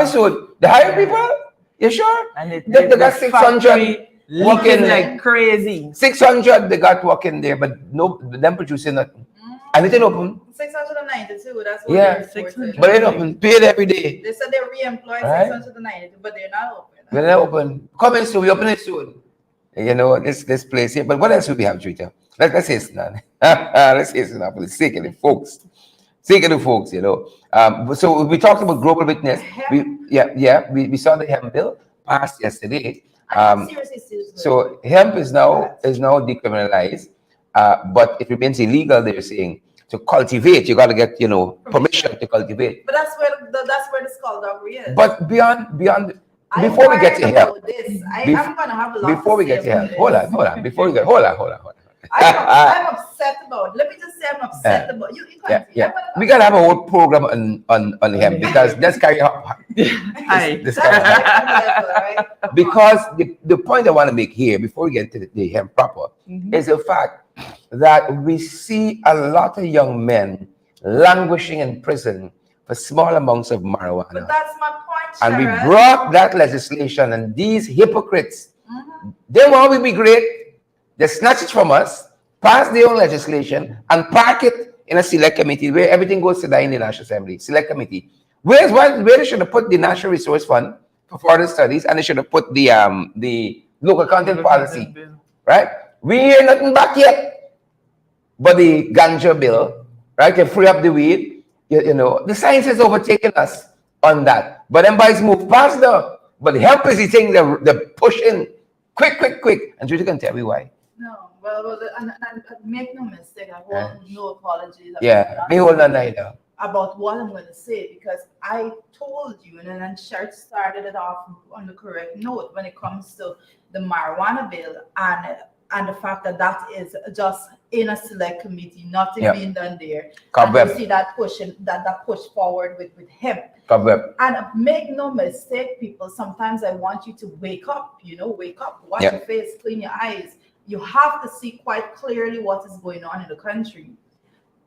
soon. The hiring people? You sure? And they got 600 working like crazy. 600 they got working there, but no, them producing nothing. And it didn't open. 692, that's what 600. But it open, paid every day. They said they re-employed 692, but they're not open. They're not open. Coming soon, we open it soon. You know, this place here. But what else do we have, Twitter? Let's say it's none. Let's say it's not for the sake of the folks. You know. So we talked about global witness. We saw the hemp bill passed yesterday. So hemp is now decriminalized. But it remains illegal, they're saying. To cultivate, you got to get, permission to cultivate. But that's where the skullduggery is. But beyond, before we get to hemp, I'm gonna have a lot. Before we get to hemp, hold on. Hold on. I'm upset about. Let me just say, I'm upset about you. We gotta have a whole program on hemp because let's carry on. Because the point I want to make here before we get to the hemp proper is the fact that we see a lot of young men languishing in prison for small amounts of marijuana. But that's my point, Sharon. And we brought that legislation, and these hypocrites, they want to be great. They snatch it from us, pass their own legislation, and park it in a select committee where everything goes to die in the National Assembly. Select committee. Where they should have put the National Resource Fund for further studies, and they should have put the local content policy, right? We hear nothing back yet. But the ganja bill, right, to free up the weed, the science has overtaken us on that. But them boys move past but the hemp is the thing they're pushing, Quick. And you can tell me why. No, and make no mistake, I hold no apologies. Yeah, me hold on either. About what I'm going to say, because I told you, and then Shart started it off on the correct note when it comes to the marijuana bill and the fact that that is just in a select committee, nothing being done there. Cobweb. And you see that push forward with him. Cobweb. And make no mistake, people, sometimes I want you to wake up, wash your face, clean your eyes. You have to see quite clearly what is going on in the country.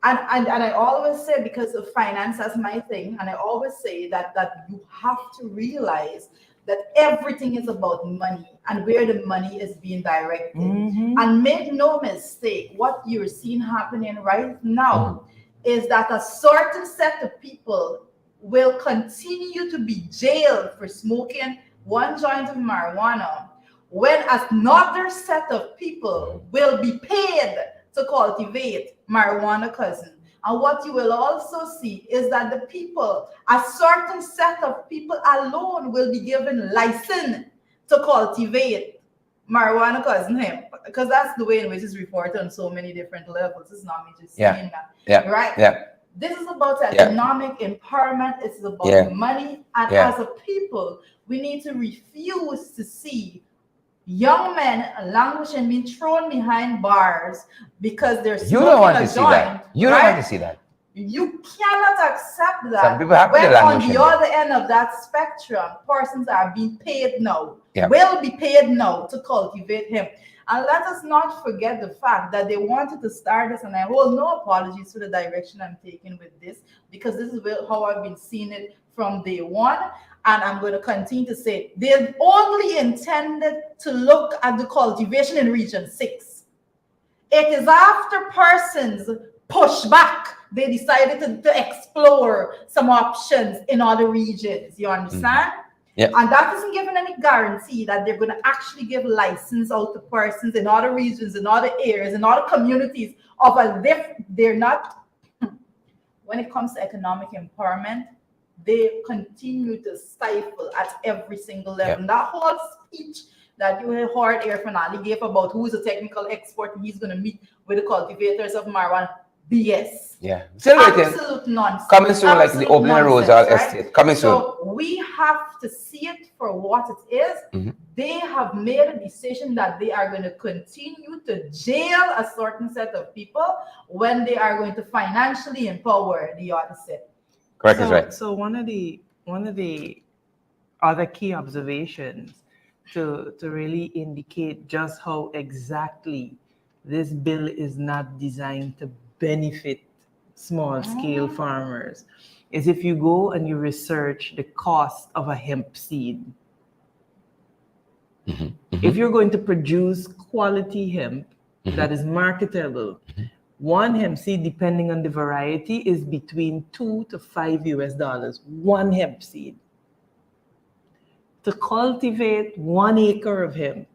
And I always say, because of finance, that's my thing, and I always say that you have to realize that everything is about money and where the money is being directed. And make no mistake, what you're seeing happening right now is that a certain set of people will continue to be jailed for smoking one joint of marijuana, when another set of people will be paid to cultivate marijuana, cousin. And what you will also see is that the people, a certain set of people alone, will be given license to cultivate marijuana, cousin, hemp, because that's the way in which it's reported on so many different levels. It's not me just saying that, right? This is about economic empowerment. It's about money, and as a people, we need to refuse to see young men languishing, being thrown behind bars because they're smoking. You don't want to see that. Joint, You don't want to see that. You cannot accept that. Some people have when to on the other end of that spectrum, persons are being paid now, will be paid now to cultivate him. And let us not forget the fact that they wanted to start this, and I hold no apologies for the direction I'm taking with this, because this is how I've been seeing it from day one. And I'm going to continue to say they're only intended to look at the cultivation in Region 6. It is after persons push back, they decided to explore some options in other regions. You understand? And that isn't giving any guarantee that they're going to actually give license out to persons in other regions, in other areas, in other communities of a they're not. When it comes to economic empowerment, they continue to stifle at every single level. And that whole speech that you heard Irfan Ali gave about who's a technical expert and he's going to meet with the cultivators of marijuana, BS. Still absolute nonsense. Coming soon, like the opening Rosal Estate. Coming soon. So we have to see it for what it is. They have made a decision that they are going to continue to jail a certain set of people when they are going to financially empower the other set. Correct is right. So one of the other key observations to really indicate just how exactly this bill is not designed to benefit small scale farmers is if you go and you research the cost of a hemp seed. If you're going to produce quality hemp that is marketable, one hemp seed, depending on the variety, is between $2 to $5 one hemp seed. To cultivate 1 acre of hemp,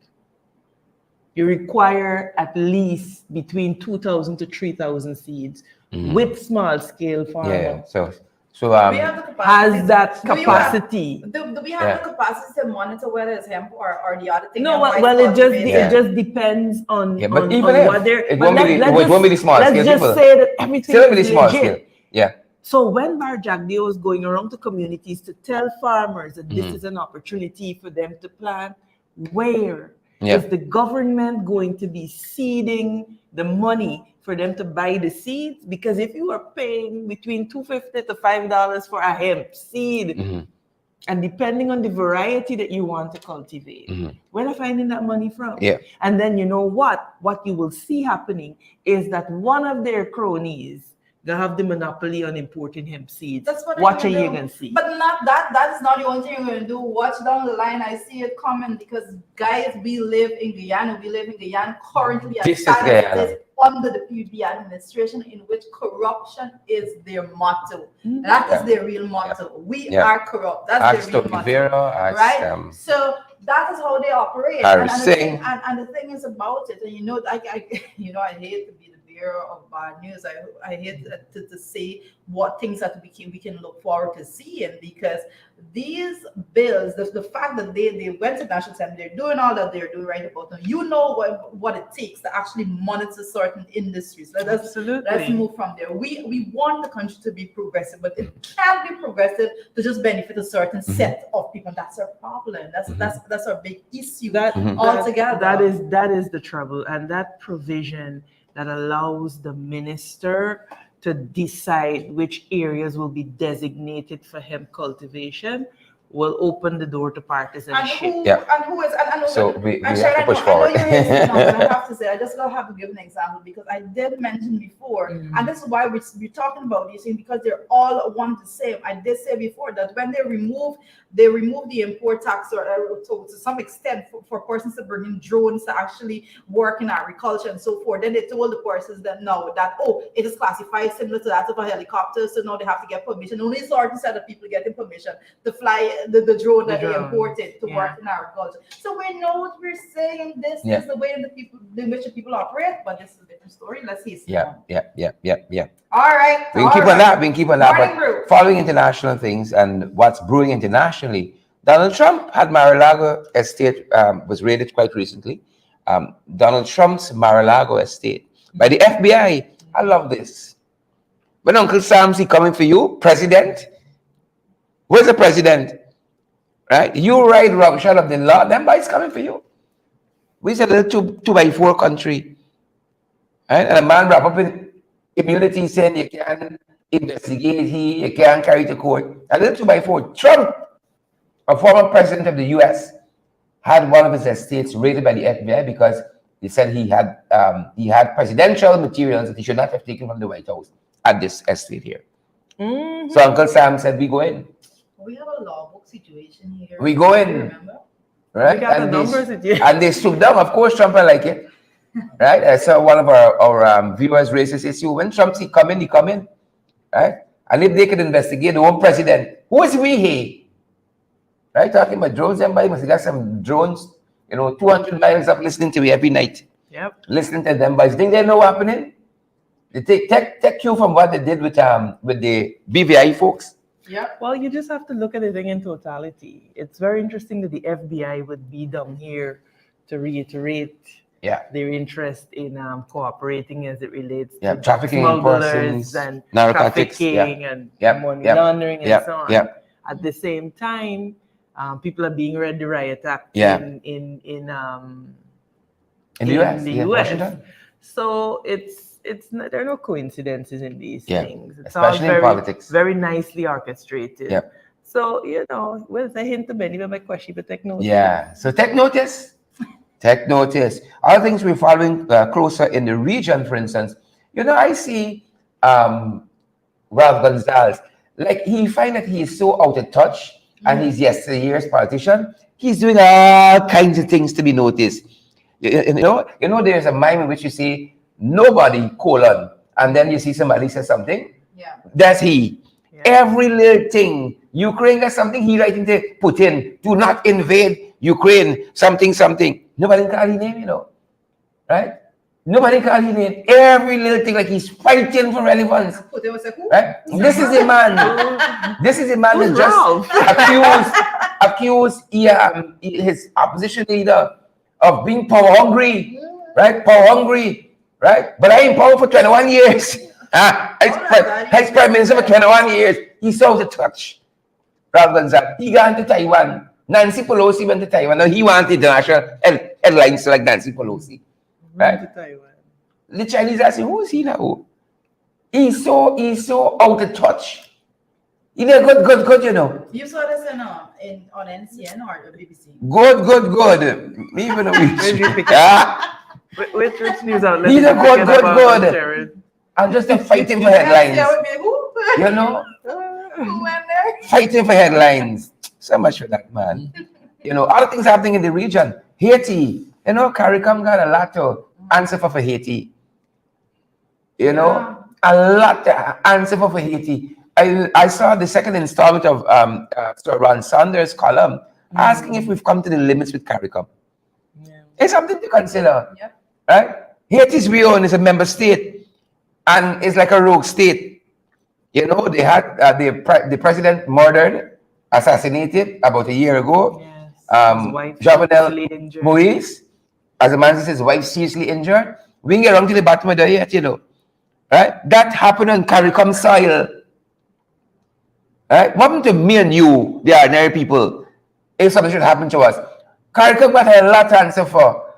you require at least between 2,000 to 3,000 seeds with small scale farmers. So we have the capacity. Has that capacity? Do we have the capacity to monitor whether it's hemp or the other thing? No, well, it just depends on, but even on if what they're. it won't be the small scale. Let's just say that everything still be the is small legit. scale. So when Bar Jagdeo was going around to communities to tell farmers that this is an opportunity for them to plant, where is the government going to be seeding the money for them to buy the seeds? Because if you are paying between $2.50 to $5 for a hemp seed, and depending on the variety that you want to cultivate, where are you finding that money from? And then you know what you will see happening is that one of their cronies, they have the monopoly on importing hemp seeds. That's what are you going to see? But not that. That's not the only thing you're going to do. Watch down the line. I see it coming because, guys, we live in Guyana. We live in Guyana currently under the PUB administration, in which corruption is their motto. That is their real motto. We are corrupt. That's their real motto. Right? So that is how they operate. And the thing is about it, and I hate to be the bearer of bad news. I hate to say what things that we can look forward to seeing, because these bills, the fact that they went to National Assembly, they're doing all that they're doing right about now. You know what it takes to actually monitor certain industries. Let's move from there. We want the country to be progressive, but it can't be progressive to just benefit a certain set of people. That's our problem. That's our big issue altogether. That is the trouble, and that provision that allows the minister to decide which areas will be designated for hemp cultivation will open the door to partisanship. We have to push forward. I have to say, I just have to give an example, because I did mention before, and this is why we're talking about these things, because they're all one the same. I did say before that when they remove the import tax, or to some extent for persons to bring in drones to actually work in agriculture and so forth, then they told the persons that it is classified similar to that of a helicopter, so now they have to get permission. Only a certain set of people getting permission to fly the drone that they imported to work in agriculture. So we know what we're saying. This is the way in which the people operate, but this is a different story. Let's see. Yeah. All right. We can keep on that. But following international things and what's brewing internationally, Donald Trump had Mar-a-Lago estate was raided quite recently. Donald Trump's Mar-a-Lago estate by the FBI. I love this. When Uncle Sam's coming for you, president. Where's the president? Right? You ride roughshod of the law, them boys coming for you. We said a little 2x4 country. Right? And a man wrap up in immunity saying you can't investigate, you can't carry to court. A little 2x4. Trump, a former president of the US, had one of his estates raided by the FBI because he said he had presidential materials that he should not have taken from the White House at this estate here. So Uncle Sam said, we go in. We have a law book situation here. We go in, right? We got the numbers and they stood down. Of course, Trump I like it, right? I saw one of our viewers raise this issue. When Trump he come in, right? And if they could investigate the own president, who is we here? Right? Talking about drones, everybody must have got some drones, 200 miles up listening to me every night. Yep. Listening to them, but you think they know what's happening? They take cue from what they did with the BVI folks. Yeah. Well, you just have to look at the thing in totality. It's very interesting that the FBI would be down here to reiterate their interest in cooperating as it relates to trafficking smugglers and narcotics, trafficking and money laundering and so on. At the same time, people are being read the riot act in the US. Washington. So there are no coincidences in these things. It's especially all in politics. very nicely orchestrated. Yeah. So, with a hint of many of my question, but take notice. Yeah. So take notice. Take notice. Other things we're following closer in the region, for instance, I see Ralph Gonzalez. Like, he find that he is so out of touch and he's yesteryear's politician. He's doing all kinds of things to be noticed. There's a mime in which you say, nobody, and then you see somebody say something. Yeah. That's he. Yeah. Every little thing. Ukraine got something, he writing to Putin, do not invade Ukraine, something. Nobody call his name, right? Nobody call his name. Every little thing, like he's fighting for relevance. Right? This is a man that just accused his opposition leader of being power hungry, right? Power hungry. Right? But I ain't power for 21 years. He's prime minister for 21 years. He's so out of touch. Ralph Gonzalez. He got to Taiwan. Nancy Pelosi went to Taiwan. Now he wanted international headlines like Nancy Pelosi. Right? The Chinese asking, who is he now? He's so out of touch. He's good, You saw this on NCN or BBC? Good. Me even a Which news outlet? He's a good. I'm just fighting for headlines. Who went there? Fighting for headlines. So much for that, man. Other things happening in the region. Haiti. CARICOM got a lot to answer for Haiti. A lot to answer for Haiti. I saw the second installment of Sir Ron Saunders' column asking if we've come to the limits with CARICOM. It's something to consider. Yep. Right? Haiti's real and is a member state. and it's like a rogue state. You know, they had the president murdered, assassinated about a year ago. Yes. His wife Jovenel seriously injured. Moise, as a man says, his wife seriously injured. We can get around to the bottom of that yet, you know. Right? That happened on CARICOM soil. Right? What happened to me and you, the ordinary people, if something should happen to us? CARICOM got a lot to answer for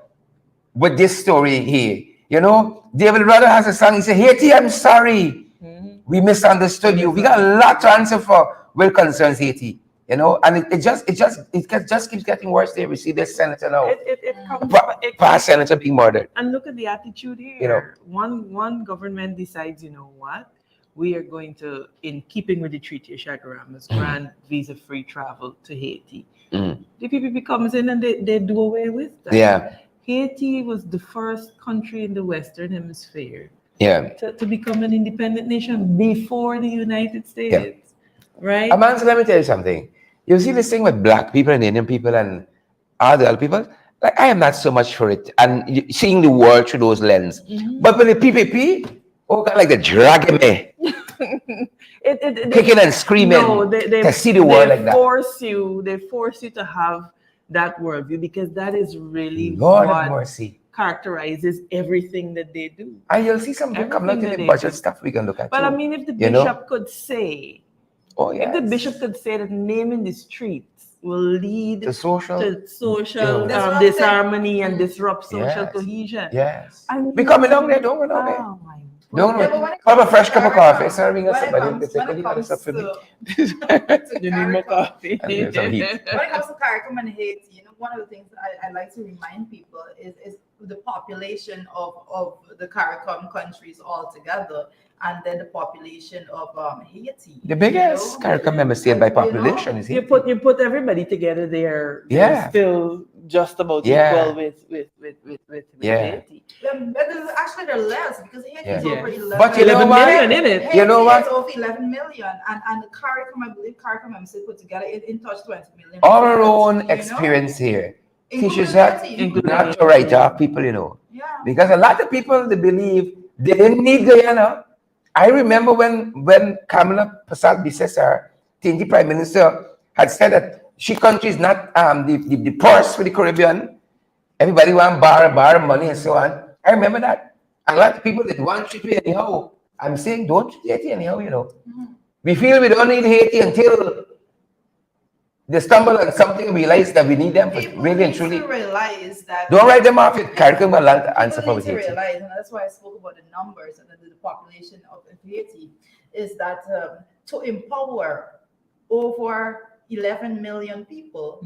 with this story here. You know, David Rudder has a song, he said, Haiti, I'm sorry. We misunderstood you. We got a lot to answer for with concerns Haiti. You know, and it just keeps getting worse there. We see this senator now. Past senator being murdered. And look at the attitude here. You know, one government decides, you know what? We are going to, in keeping with the Treaty of Chaguaramas, grant visa-free travel to Haiti. The PPP comes in and they do away with that. Yeah. Haiti was the first country in the Western Hemisphere to become an independent nation before the United States. Yeah. Right? Amanda, let me tell you something. You see this thing with black people and Indian people and other people? Like, I am not so much for it. And seeing the world through those lenses. But with the PPP, oh God, like they're dragging me. Kicking and screaming to see the world like that. They force you to have that worldview because that is really Lord what of mercy characterizes everything that they do. And you'll see something coming out in the budget stuff we can look at. But too. I mean, if the bishop could say, if the bishop could say that naming the streets will lead to social disharmony and disrupt social cohesion. Yes. I mean, we coming down there, don't go down there. Oh my Don't have a fresh cup of coffee. Serving us somebody. You need more coffee. When it comes to CARICOM and Haiti, you know, one of the things I like to remind people is the population of the CARICOM countries altogether, and then the population of Haiti. The biggest CARICOM member state by population is Haiti. You put everybody together there. They're still just about equal with Haiti. Actually, they're less because Haiti is already less. But you know 11 million in it. Haiti you know what? is over 11 million, and the CARICOM, I believe CARICOM member state put together in touch 20 million. All our own experience here teaches that not to write off people, you know. Yeah. Because a lot of people, they believe they didn't need Guyana. I remember when Kamala Prasad Bisesar, the Prime Minister, had said that she country is not the purse for the Caribbean. Everybody want borrow money and so on. I remember that. A lot of people that want to treat anyhow. I'm saying don't treat Haiti anyhow, you know. We feel we don't need Haiti until they stumble on something and realize that we need them, but really and truly realize that don't write them off. CARICOM will answer for Haiti. Realize, and that's why I spoke about the numbers and the population of Haiti, is that to empower over 11 million people,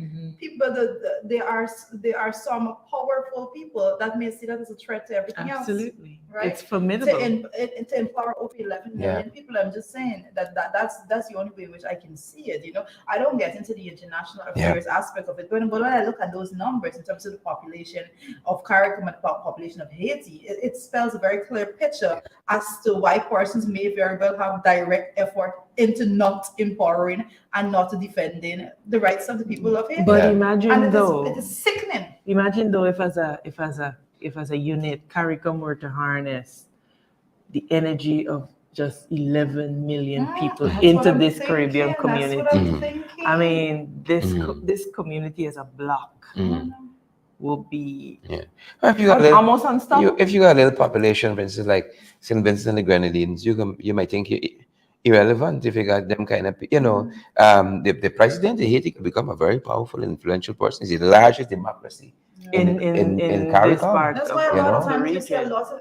there are some powerful people that may see that as a threat to everything else. Absolutely, right? It's formidable. To empower over 11 million people, I'm just saying that's the only way in which I can see it. You know, I don't get into the international affairs aspect of it, but when I look at those numbers in terms of the population of CARICOM and the population of Haiti, it spells a very clear picture as to why persons may very well have direct effort into not empowering and not defending the rights of the people of Haiti. But imagine though, it is sickening. Imagine though, if as a unit, CARICOM were to harness the energy of just 11 million people into this Caribbean community. I mean, this community as a block will be almost unstoppable. If you got a little population, for instance, like St. Vincent and the Grenadines, you might think you're irrelevant if you got them kind of, you know, the president of Haiti could become a very powerful, influential person. He's the largest democracy in CARICOM. That's why a lot of times you see a lot of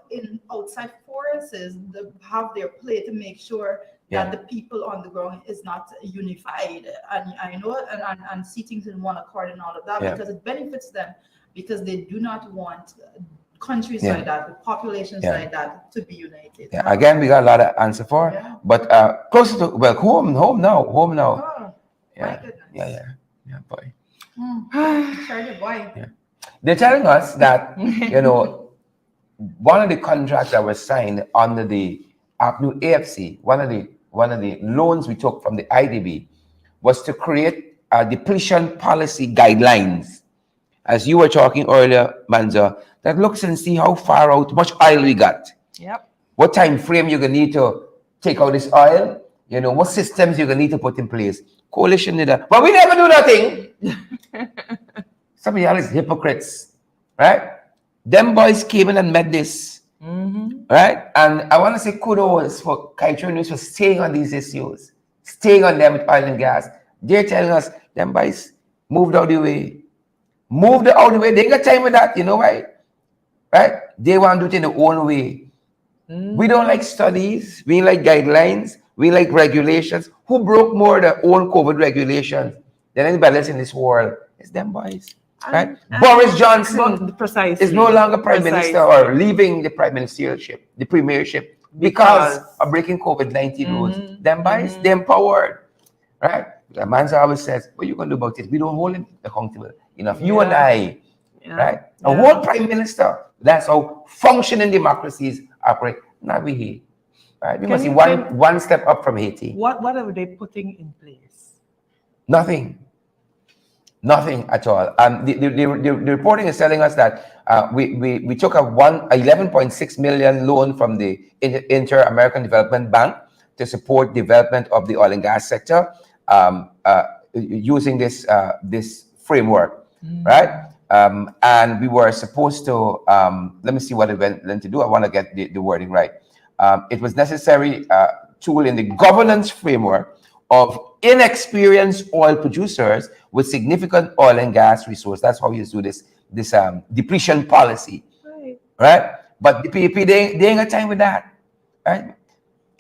outside forces that have their play to make sure that the people on the ground is not unified, and I know and see things in one accord and all of that because it benefits them, because they do not want countries like that, with populations like that, to be united. Yeah. Again, we got a lot of answer for, but closer to home now. Oh, my goodness. Yeah, boy. Charlie boy. Yeah. They're telling us that you know, one of the contracts that was signed under the new AFC, one of the loans we took from the IDB was to create a depletion policy guidelines. As you were talking earlier, Manza, that looks and see how far out, much oil we got. Yep. what time frame you're gonna need to take out this oil, you know, what systems you're gonna need to put in place. Coalition did that. But we never do nothing. Some of y'all is hypocrites, right? Them boys came in and met this. Right? And I want to say kudos for Kaitro News for staying on these issues, staying on them with oil and gas. They're telling us, them boys moved out the way. Moved out the way. They ain't got time with that, you know why? Right? They want to do it in their own way. We don't like studies. We like guidelines. We like regulations. Who broke more their own COVID regulations than anybody else in this world? It's them boys. Right? Boris Johnson is no longer prime minister or leaving the prime ministership, the premiership, because of breaking COVID-19 rules. Them boys, they're empowered. Right? The man always says, what are you going to do about it? We don't hold him accountable enough. You and I, right? A whole prime minister. That's how functioning democracies operate. Not we here. Right? We must be one step up from Haiti. What are they putting in place? Nothing. Nothing at all. The reporting is telling us that we took a 11.6 million loan from the Inter-American Development Bank to support development of the oil and gas sector using this framework, right? And we were supposed to, let me see what it went to do. I want to get the wording right. It was necessary tool in the governance framework of inexperienced oil producers with significant oil and gas resource. That's how you do this depletion policy, right? But the PAP, they ain't got time with that, right?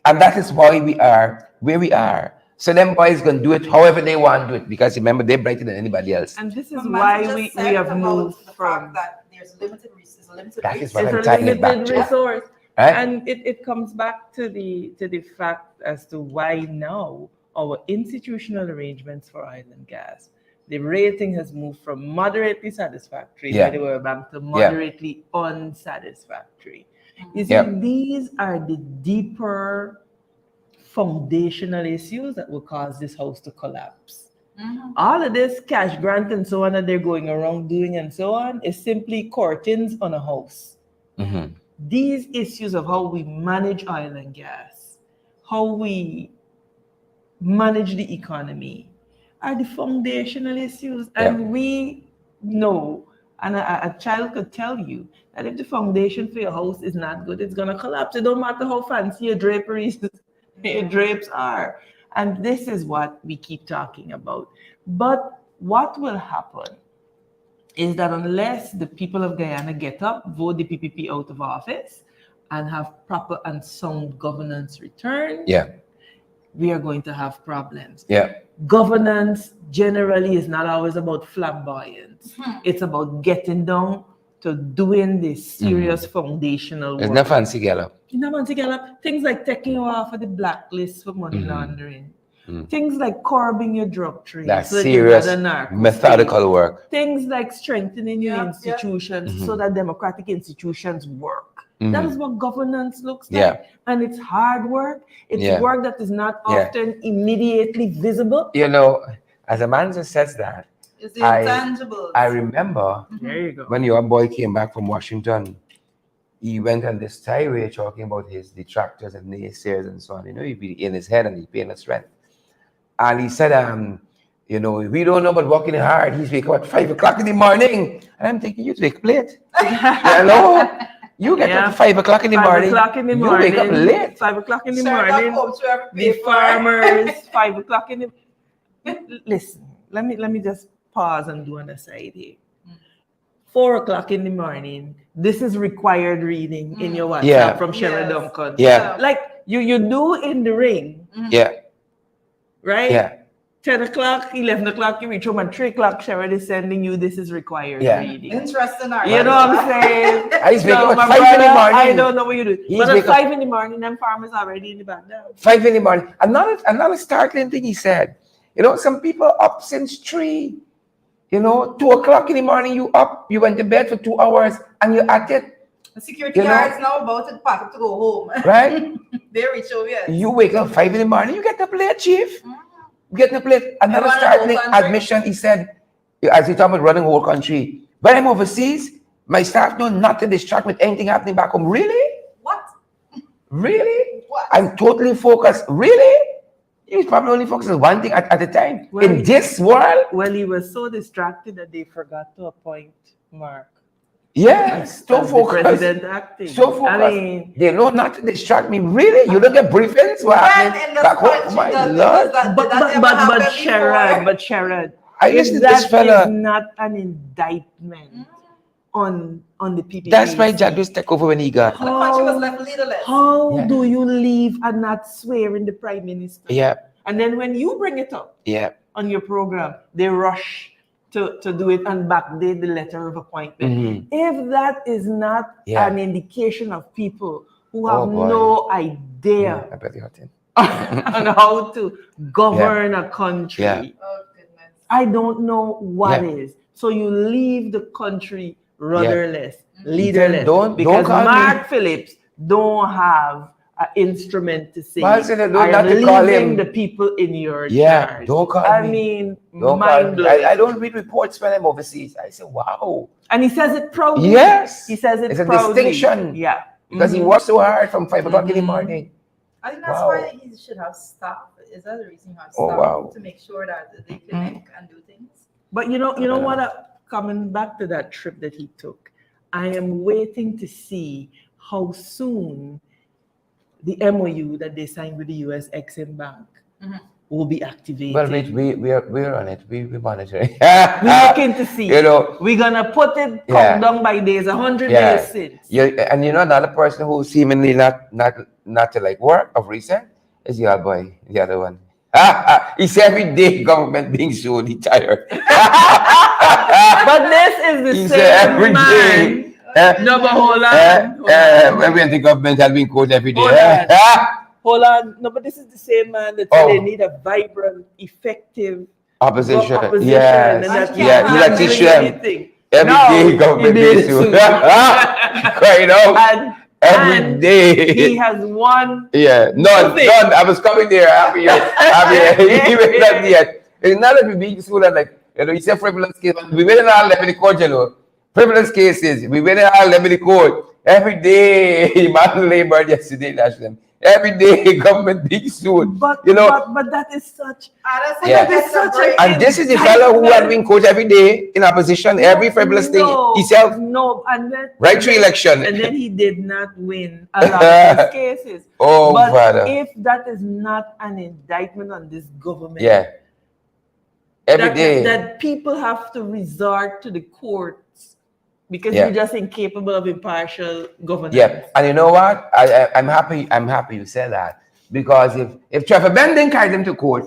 And that is why we are where we are. So them boys gonna do it however they want to do it, because remember, they're brighter than anybody else. And this is why we have moved from that there's limited resources. That is what I'm tying it back to. Resource. Right? And it comes back to the fact as to why now our institutional arrangements for oil and gas, the rating has moved from moderately satisfactory, where they were back, to moderately unsatisfactory. You see, these are the deeper foundational issues that will cause this house to collapse. All of this cash grant and so on that they're going around doing and so on is simply curtains on a house. These issues of how we manage oil and gas, how we manage the economy, are the foundational issues. And we know, and a child could tell you, that if the foundation for your house is not good, it's going to collapse. It don't matter how fancy your draperies, your drapes are. And this is what we keep talking about. But what will happen is that unless the people of Guyana get up, vote the PPP out of office, and have proper and sound governance return, we are going to have problems. Governance generally is not always about flamboyance. It's about getting down to doing the serious foundational work. It's not fancy gallop. It's not fancy gallop. Things like taking you off of the blacklist for money laundering. Things like curbing your drug trade. That's so serious, methodical work. Things like strengthening your institutions so that democratic institutions work. That is what governance looks like. And it's hard work. It's work that is not often immediately visible. You know, as a man just says that, it's intangible. I remember when your boy came back from Washington, he went on this tirade talking about his detractors and naysayers and so on. You know, he'd be in his head and he'd paying us rent. And he said, you know, we don't know about working hard. He's waking up at 5 o'clock in the morning. And I'm thinking, you wake up late. You know? You get up at 5 o'clock in the morning. 5 o'clock in the morning. You wake up late. 5 o'clock in the morning. The farmers, 5 o'clock in the... Listen, let me just pause and do an aside here. 4 o'clock in the morning, this is required reading in your WhatsApp from Sherry Duncan. Like you do in the ring. Right? 10 o'clock, 11 o'clock, you reach home, and 3 o'clock, Sherrod is sending you, this is required reading. Interesting. You know what I'm saying? I used to wake up at 5 in the morning. I don't know what you do. But at 5 in the morning, them farmers already in the background. 5 in the morning. Another startling thing he said. You know, some people up since 3. You know, 2 o'clock in the morning, you up, you went to bed for 2 hours, and you're at it. The security guards now about to pack to go home. Right? They reach over, You wake up 5 in the morning, you get up late, Chief. Get the plate. Another startling admission, he said, as he talking about running the whole country, when I'm overseas, my staff know not to distract with anything happening back home. Really? What? Really? What? I'm totally focused. Really? He was probably only focused on one thing at a time. Well, In this world? Well, he was so distracted that they forgot to appoint Mark. Yes, so as the focused. president acting. So focused. I mean, They know not to distract me. Really? You don't get briefings? What happened back home? My Lord. But Sharon, I listen if to this that fella. is not an indictment on the PPP. That's why Jadus take over when he got. The country was left leaderless. How do you leave and not swear in the prime minister? Yeah. And then when you bring it up on your program, they rush to do it and backdate the letter of appointment. If that is not an indication of people who have no idea on how to govern a country, Oh, goodness. I don't know what is. So you leave the country rudderless, leaderless, Don't because call Mark me. Phillips don't have an instrument to say, Well, so I am to call leaving him. the people in your Yeah, charge. don't call I me. mean, Don't call mind me. blowing. I don't read reports when I'm overseas. I say, wow. And he says it proudly. Yes. He says it It's a proudly. distinction. Yeah. Because he worked so hard from 5 o'clock in the morning. I think that's why he should have staff. Is that the reason you have staff to make sure that they connect and do things? But you know what? Coming back to that trip that he took, I am waiting to see how soon the MOU that they signed with the US Exim Bank will be activated. Well, we're on it. We're monitoring. We're looking to see. You know, we're gonna put it countdown by days, 100 days since. Yeah, and you know another person who seemingly not to like work of recent is the other boy, the other one. It's every day government being sued. He tired. But this is the same man. No, but hold on. When the government has been quoted every day. Hold on. No, but this is the same man that said they need a vibrant, effective opposition. Yes. Every day government being sued. Crying out. Every day. He has won. Yeah, none. I was coming there. Happy. Even not yet. It's not that we being sued and like, you know, you say frivolous case. We win in all level court, you know. Frivolous cases. We win in all level court. Every day, man labor yesterday, national. Every day, government being sued. But you know, but that is such. And this is the fellow who has been coached every day in opposition. Every frivolous thing himself. And then right to election. And then he did not win a lot of his cases. Oh, but father. If that is not an indictment on this government, every day that people have to resort to the courts because you're just incapable of impartial governance. Yeah, and you know what? I'm happy you said that, because if Trevor Bending carried them to court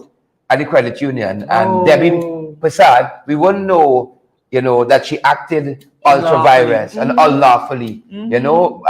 at the credit union and Debbie Prasad, we wouldn't know, you know, that she acted ultra-virus and unlawfully, you know,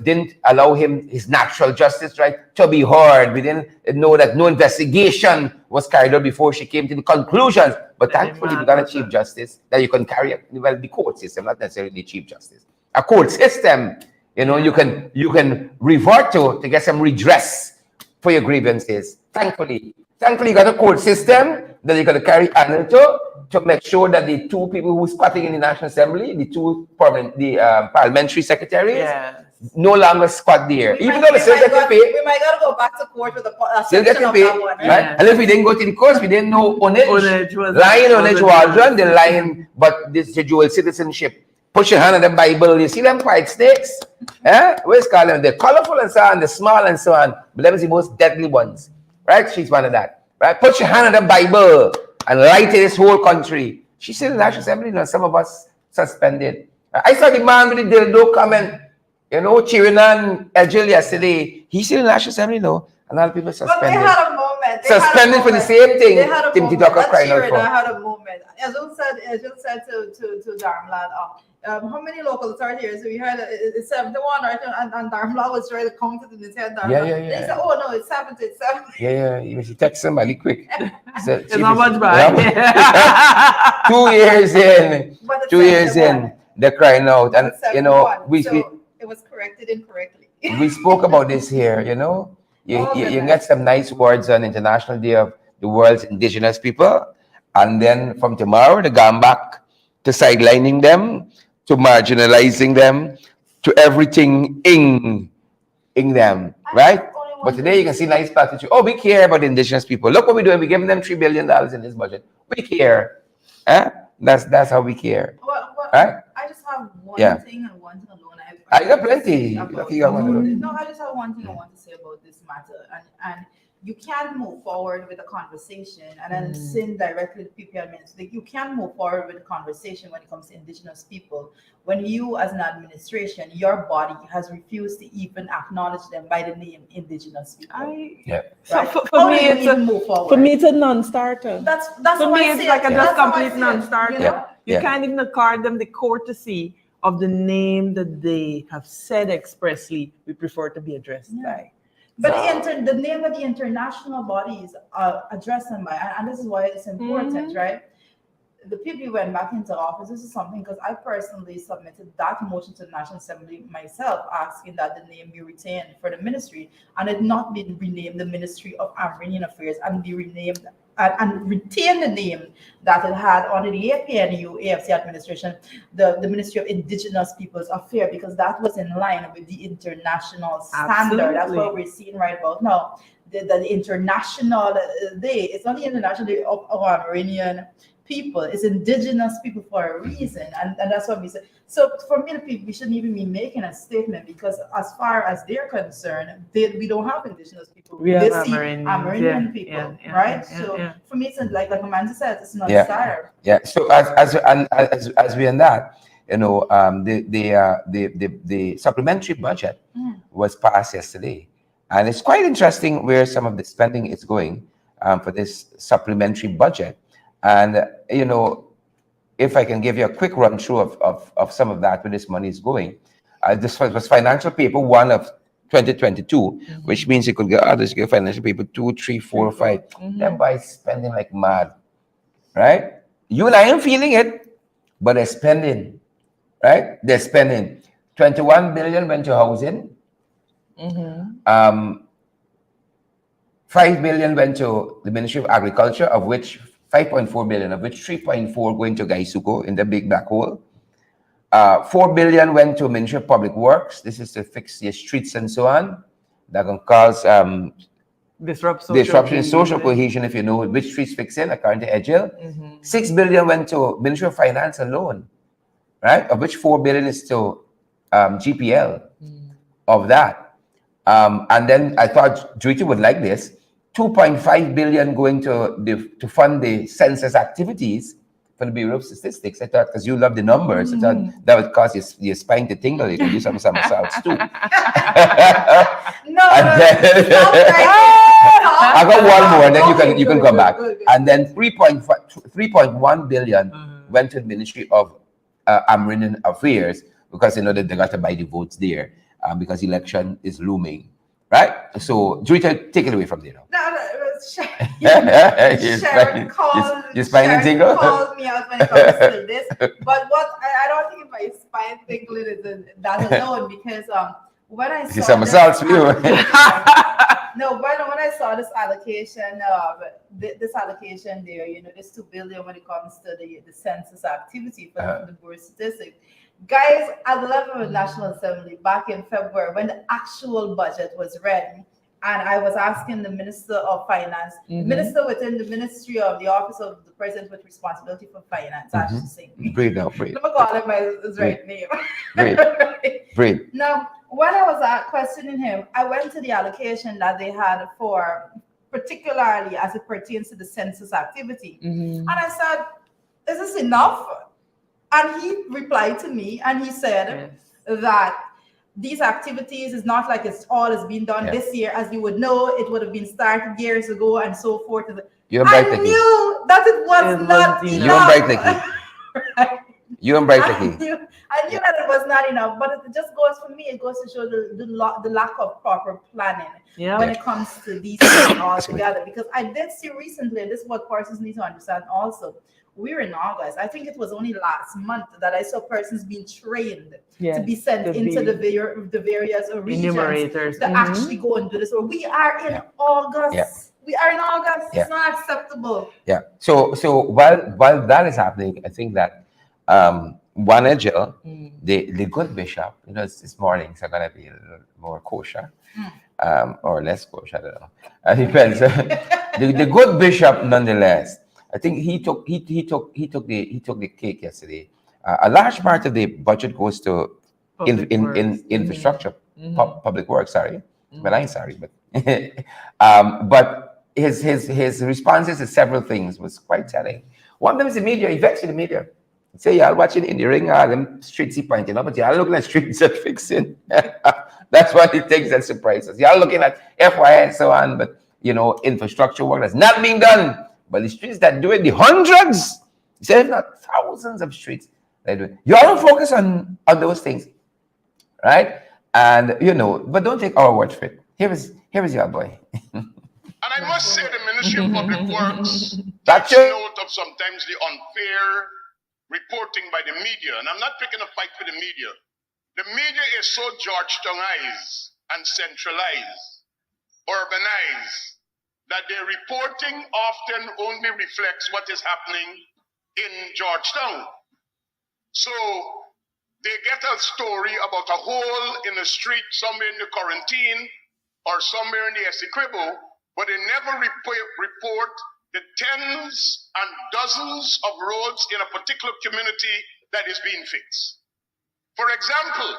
didn't allow him his natural justice right to be heard. We didn't know that no investigation was carried out before she came to the conclusions. But thankfully, we got a chief justice that you can carry, well, the court system, not necessarily chief justice. A court system, you know, you can revert to get some redress for your grievances. Thankfully, you got a court system that you're going to carry on to make sure that the two people who are squatting in the National Assembly, the two parliamentary secretaries, no longer squat there. Even though the still get paid. We might gotta go back to court with a still get paid, right? And if we didn't go to the courts, we didn't know Onage was the lying, but this dual citizenship. Put your hand on the Bible. You see them white snakes? Where's call them? They're colorful and so on, they're small and so on. But them is the most deadly ones. Right? She's one of that. Right? Put your hand on the Bible and light this whole country. She's in the National Assembly, you know, some of us suspended. I saw the man with the dildo comment, you know, cheering on Edgel yesterday. He's in the National Assembly, you know, and a lot of people suspended. But they had a moment. Suspended for the same thing. Timothy Tucker crying out for. I had a moment. Edgel said to Darmlad, how many local authorities? So we heard it's 71, right? And Darmlad was trying to count it in his head. Yeah. They said, oh no, it's 70, it's 70. Yeah. He text somebody quick. So, it's not much bad. 2 years in. 2 years in, they're crying out. And, you know, it was corrected incorrectly. We spoke about this here, you know. You get some nice words on International Day of the World's Indigenous People. And then from tomorrow, they're going back to sidelining them, to marginalizing them, to everything in them, right? But today you can see nice platitude. Oh, we care about indigenous people. Look what we're doing. We're giving them $3 billion in this budget. We care. That's how we care. Right? I just have one thing and one thing alone. I got plenty. No, I just have one thing I want to say about this matter, and you can't move forward with a conversation and then send directly to people. Like, you can't move forward with a conversation when it comes to indigenous people when you, as an administration, your body has refused to even acknowledge them by the name indigenous people. For me, it's a non-starter. That's for me, it's like a just complete non-starter. You know? You can't even accord them the courtesy of the name that they have said expressly we prefer to be addressed by. But the name that the international bodies address them by, and this is why it's important, right? The people who went back into office, this is something, because I personally submitted that motion to the National Assembly myself, asking that the name be retained for the ministry, and it not be renamed the Ministry of Amerindian Affairs, and be renamed and retain the name that it had under the AFC administration, the Ministry of Indigenous Peoples Affairs, because that was in line with the international standard. Absolutely. That's what we're seeing right about now. The international day, it's not the International Day of Amerindian people, it's indigenous people for a reason, and that's what we say. So for me, the people, we shouldn't even be making a statement, because as far as they're concerned, we don't have indigenous people. We they have see Amerindian people, right? So for me, it's like Amanda said, it's not a desire. So as we in that, you know, the supplementary budget was passed yesterday, and it's quite interesting where some of the spending is going for this supplementary budget. And, you know, if I can give you a quick run through of some of that, where this money is going. This was financial paper 1 of 2022, which means you could get others, you get financial paper 2, 3, 4, 5. Them by spending like mad, right? You and I am feeling it, but they're spending, right? They're spending. 21 billion went to housing. 5 billion went to the Ministry of Agriculture, of which 5.4 billion, of which 3.4 going to Gaisuko in the big black hole. 4 billion went to Ministry of Public Works. This is to fix your streets and so on. That can cause disruption in social cohesion, if you know which streets fixing, according to Edgel. 6 billion went to Ministry of Finance alone, right? Of which 4 billion is to GPL of that. And then I thought Juity would like this. 2.5 billion going to fund the census activities for the Bureau of Statistics. I thought, because you love the numbers, I thought that would cause your spine to tingle. You can do some somersaults too. I got one more, and then you can come back. And then 3.1 billion went to the Ministry of Amerindian Affairs, because you know that they got to buy the votes there, because election is looming. Right? So, Juita, take it away from there now. Sharon called me out when it comes to this. But what I don't think my spine tickling is that alone, because when I saw when I saw this allocation, this allocation there, you know, this 2 billion when it comes to the census activity for the Bureau of Statistics. Guys, at the level of the National Assembly back in February, when the actual budget was read, and I was asking the Minister of Finance, minister within the Ministry of the Office of the President with responsibility for finance, I should say. Breathe. Let me call him by his right name. Breathe. Now, when I was questioning him, I went to the allocation that they had for, particularly as it pertains to the census activity. And I said, is this enough? And he replied to me, and he said that these activities is not like it's all has been done this year. As you would know, it would have been started years ago and so forth. I knew that it was not enough. You and Bright Key. I knew that it was not enough, but it just goes for me. It goes to show the lack of proper planning when it comes to these things all together. Because I did see recently, and this is what persons need to understand also. We're in August. I think it was only last month that I saw persons being trained to be sent into the various regions to actually go and do this. So we are in August. We are in August. It's not acceptable. So while that is happening, I think that Wanajil, the good bishop, this morning, so gonna be a little more kosher, or less kosher, I don't know. It depends. The good bishop, nonetheless, I think he took the cake yesterday. A large part of the budget goes to in infrastructure, public works. Sorry, well, I'm sorry, but his responses to several things was quite telling. One of them is the media. He vexed the media. Say y'all watching in the ring, them streets he pointing up, but y'all looking at streets that fixing. That's one of the things that surprises us. Y'all looking at FYI and so on, but infrastructure work that's not being done. But the streets that do it, the hundreds, if not thousands of streets that do it. You all focus on those things, right? And but don't take our word for it. Here is your boy. And I must say, the Ministry of Public Works That's takes note of sometimes the unfair reporting by the media. And I'm not picking a fight for the media. The media is so Georgetownized and centralized, urbanized, that their reporting often only reflects what is happening in Georgetown. So they get a story about a hole in a street somewhere in the quarantine or somewhere in the Essequibo, but they never report the tens and dozens of roads in a particular community that is being fixed. For example,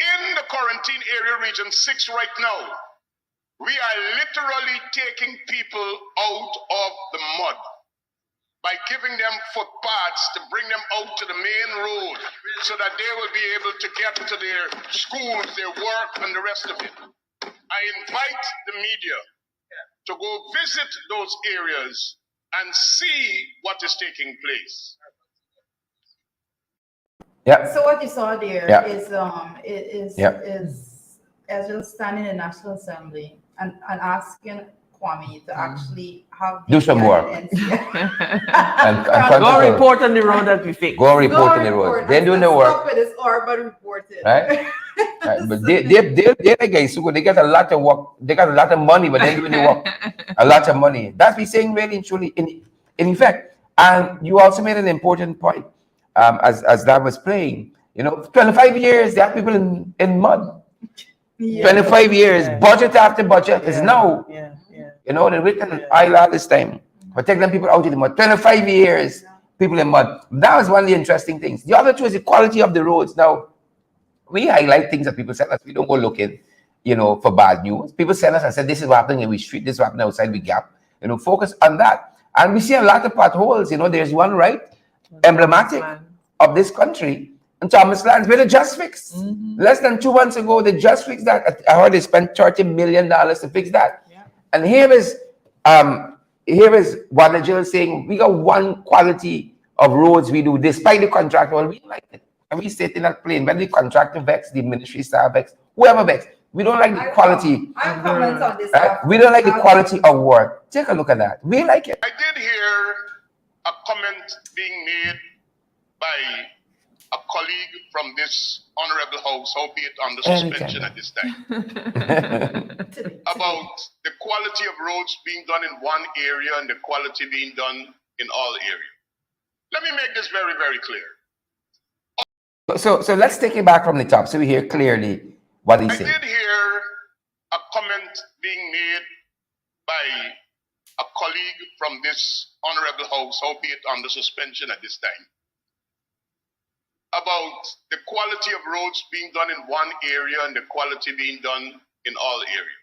in the quarantine area, Region 6 right now, we are literally taking people out of the mud by giving them footpaths to bring them out to the main road so that they will be able to get to their schools, their work, and the rest of it. I invite the media to go visit those areas and see what is taking place. Yeah. So what you saw there is Ezra standing in the National Assembly and asking Kwame to actually do some work and go report on the road that we fixed. Go report on the road. They're doing the work. Stop with this but report it. Right? Right. But they're the guys who they get a lot of work. They got a lot of money, but they're doing the work. A lot of money. That's me saying really and truly in effect. And you also made an important point. As that was playing, 25 years, there are people in mud. 25 years, budget after budget is now. The written aisle all this time. But take them people out in the mud. 25 years, people in mud. That was one of the interesting things. The other two is the quality of the roads. Now, we highlight things that people send us. We don't go looking, for bad news. People send us and say, this is what happening in we street, this is what happening outside we gap. Focus on that. And we see a lot of potholes. There's one emblematic of this country in Thomas Lands where they just fixed. Less than 2 months ago, they just fixed that. I heard they spent $30 million to fix that. Yeah. And here is Wanajil saying, we got one quality of roads we do, despite the contractor. Well, we like it. And we sit in that plane, when the contractor vex, the ministry staff vex, whoever vex, we don't like the quality. I have comments on this. We don't like the quality of work. Take a look at that. We like it. I did hear a comment being made by a colleague from this honorable house, albeit under suspension at this time, about the quality of roads being done in one area and the quality being done in all areas. Let me make this very, very clear. So let's take it back from the top so we hear clearly what he's saying. I did hear a comment being made by a colleague from this honorable house, albeit under suspension at this time, about the quality of roads being done in one area and the quality being done in all areas.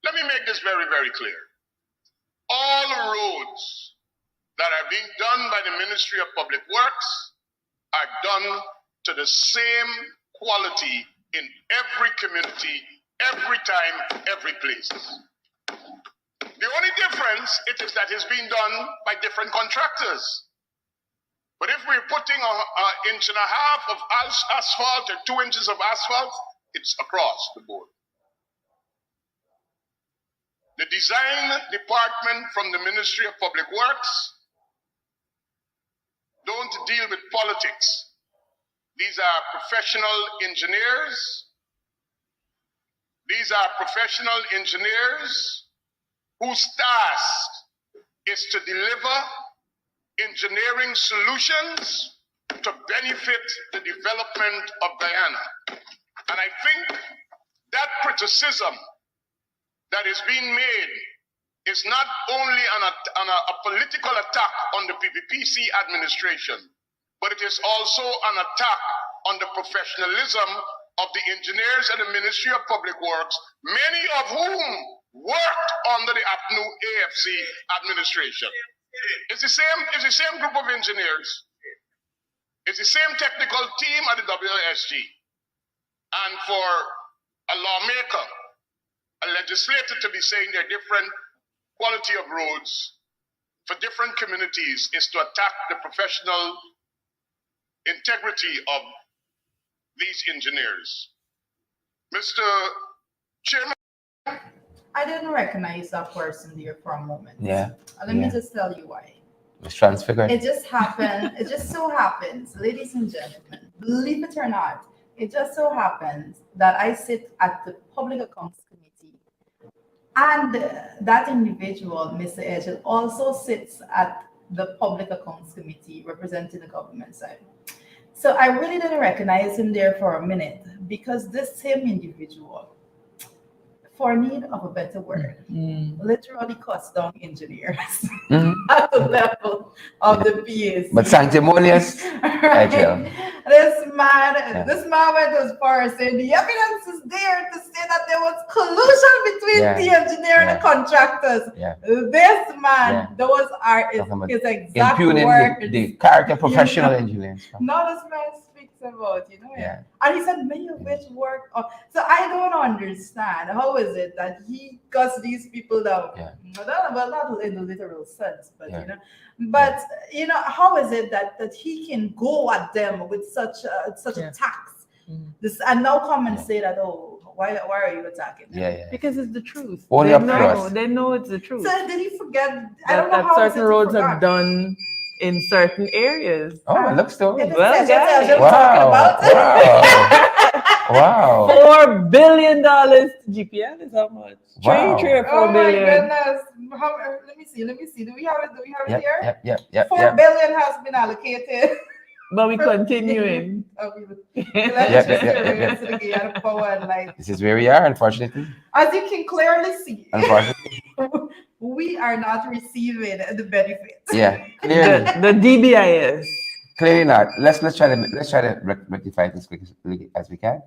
Let me make this very, very clear. All roads that are being done by the Ministry of Public Works are done to the same quality in every community, every time, every place. The only difference is that it's being done by different contractors. But if we're putting an inch and a half of asphalt or 2 inches of asphalt, it's across the board. The design department from the Ministry of Public Works don't deal with politics. These are professional engineers. These are professional engineers whose task is to deliver engineering solutions to benefit the development of Guyana. And I think that criticism that is being made is not only a political attack on the PPPC administration, but it is also an attack on the professionalism of the engineers at the Ministry of Public Works, many of whom worked under the APNU AFC administration. It's the same group of engineers. It's the same technical team at the WSG. And for a lawmaker, a legislator to be saying there are different quality of roads for different communities is to attack the professional integrity of these engineers. Mr. Chairman. I didn't recognize that person there for a moment. Yeah. Let me just tell you why. It's transfigured. It just happened. It just so happens, ladies and gentlemen, believe it or not, it just so happens that I sit at the Public Accounts Committee, and that individual, Mr. Edgel, also sits at the Public Accounts Committee representing the government side. So I really didn't recognize him there for a minute, because this same individual, for need of a better word, literally cuts down engineers at the level of the PAC. But sanctimonious, right? This man went as far as saying the evidence is there to say that there was collusion between the engineer and the contractors. This man, those are his exact words. The character professional engineers. Not as man speaks about, and he said many of which work. So I don't understand, how is it that he cuts these people down? Well, not in the literal sense, but how is it that he can go at them with such attacks? This, and now come and say that, why are you attacking them? Because it's the truth. They know it's the truth. So did he forget? I That, don't know that how certain roads are done in certain areas. Oh, it looks so. Well, Wow. Wow. $4 billion to GPL is how much? Wow. 3 or 4 Oh my billion. goodness! Let me see. Do we have it here? Yeah. 4 billion has been allocated. But we continuing. This is where we are, unfortunately. As you can clearly see, Unfortunately. we are not receiving the benefits. Yeah, clearly. The DBIS. Clearly not. Let's try to rectify this as quickly as we can.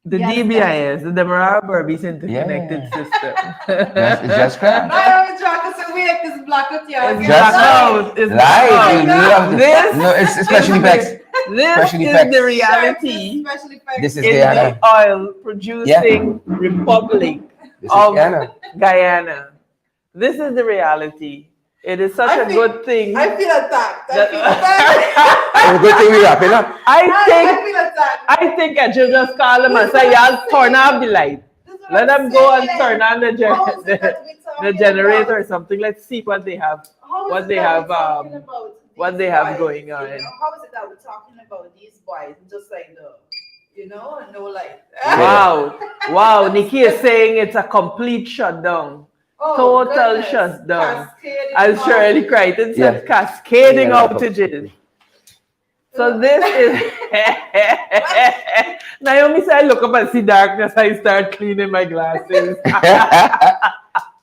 The DBIS, the Demerara Burbis Interconnected System. It's just crap. I'm trying to say, wait, this blackout here. It's blackout. It's Live. blackout. This, no, it's special effects. This is the reality This is in Guyana. the oil producing republic of Guyana. This is the reality. It is such a good thing. I feel attacked. It's a good thing we're wrapping up. I think I should just call them and say, y'all turn off the light. Let them go and turn on the generator or something. Let's see what they have. What they have going on. How is it that we're talking about these boys just like no light? Wow. Nikki is saying it's a complete shutdown. Total shutdown. As Shirley Crichton said, cascading outages. So this is Naomi said, I look up and see darkness. I start cleaning my glasses. Guys,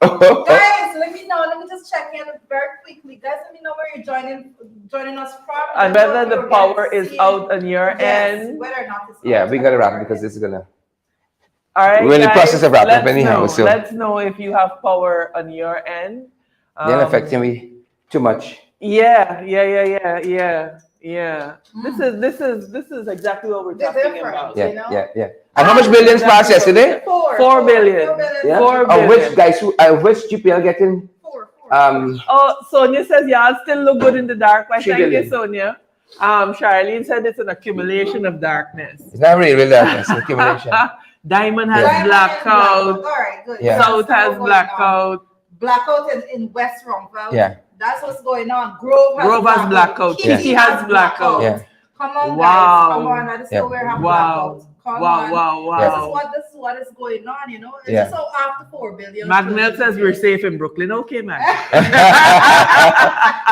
let me know. Let me just check in very quickly. Guys, let me know where you're joining us from. And whether the power is out on your end. Whether or not it's we gotta wrap because this is gonna. All right, we're in the process of wrapping up anyhow. So let's know if you have power on your end. They're affecting me too much. Yeah. This is exactly what we're talking about. Yeah. And how much billions passed yesterday? 4 billion. Yeah. 4 billion. Which GPL getting? 4. Sonia says, y'all still look good in the dark. Why, 3 thank you, billion. Sonia. Charlene said it's an accumulation of darkness. It's not really darkness, it's accumulation. Diamond has blackout. All right, good. Yeah. South has blackout. Blackout in West Rumpel. Yeah. That's what's going on. Grove has blackout. Kiki has blackout. Yeah. Come on, Wow. guys. Come on. I just know we're having blackout. Come Wow, on. wow, This wow. is what is going on, you know. It's Yeah. just so after 4 billion. Magnell says we're safe in Brooklyn. Okay, man.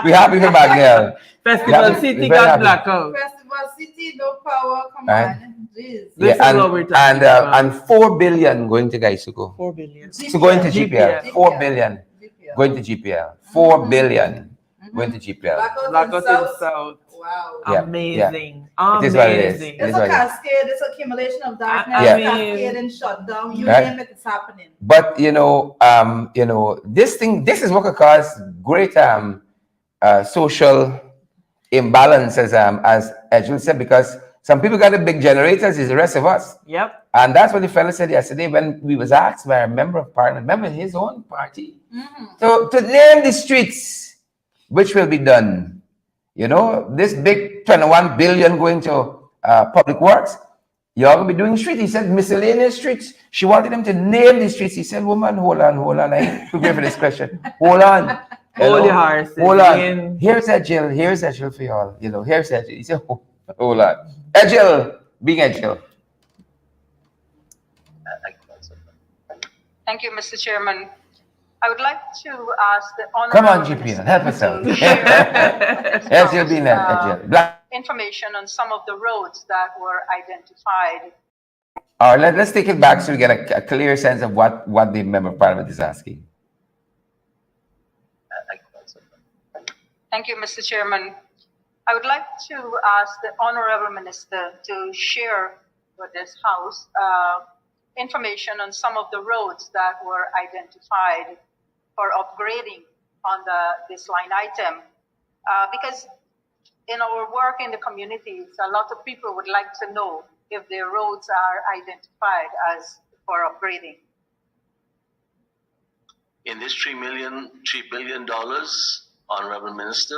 We happy for Magnell. Festival Yeah, City we're very got happy. blackout. Festival City, no power. Come Right. on. Jeez. This is what we're talking about. and 4 billion going to Gaisuko. 4 billion. So going to GPL. GPL. 4 billion going to GPL. 4 billion going to GPL. Blackout in in South. Wow. Yeah, Amazing. It is what it is. Amazing. It is It's a what it is. cascade, it's accumulation of darkness, Yeah. cascade and shutdown. You Right. name it, it's happening. But you know, this is what could cause great social imbalance, as Edwin said, because some people got the big generators, is the rest of us. Yep. And that's what the fellow said yesterday when we was asked by a member of parliament, member in his own party, to name the streets which will be done. You know, this big 21 billion going to public works, you're going to be doing streets. He said miscellaneous streets. She wanted him to name the streets. He said, woman, hold on. I ain't prepared for this question. Hold on. Hold your horses. Hold on. Here's Agile for y'all. You know, here's Agile. He said, hold on. Agile, being Agile. Thank you, Mr. Chairman. I would like to ask the honorable Come on, GPL, help us out. to share Agile being Agile. Black. information on some of the roads that were identified. All right, let's take it back so we get a clear sense of what the member of parliament is asking. Thank you, Mr. Chairman. I would like to ask the honorable minister to share with this house information on some of the roads that were identified for upgrading on this line item. Because in our work in the communities, a lot of people would like to know if their roads are identified as for upgrading. In this $3 billion, Honorable Minister,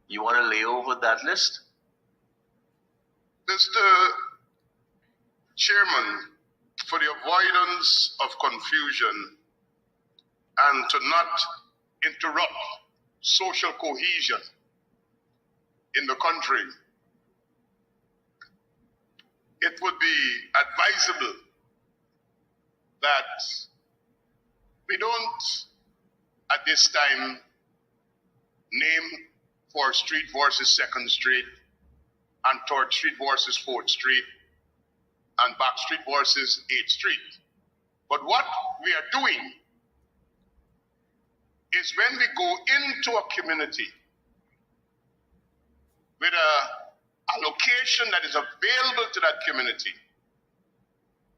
you want to lay over that list? Mr. Chairman, for the avoidance of confusion and to not interrupt social cohesion in the country, it would be advisable that we don't, at this time, name 4th Street versus 2nd Street and 3rd Street versus 4th Street and Back Street versus 8th Street. But what we are doing is when we go into a community with a location that is available to that community,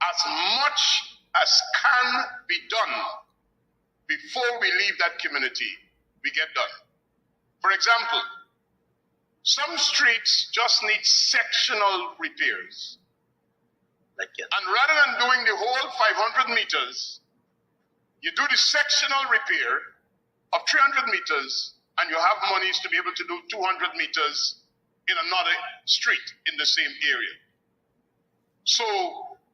as much as can be done before we leave that community, we get done. For example, some streets just need sectional repairs. And rather than doing the whole 500 meters, you do the sectional repair of 300 meters and you have monies to be able to do 200 meters in another street in the same area. So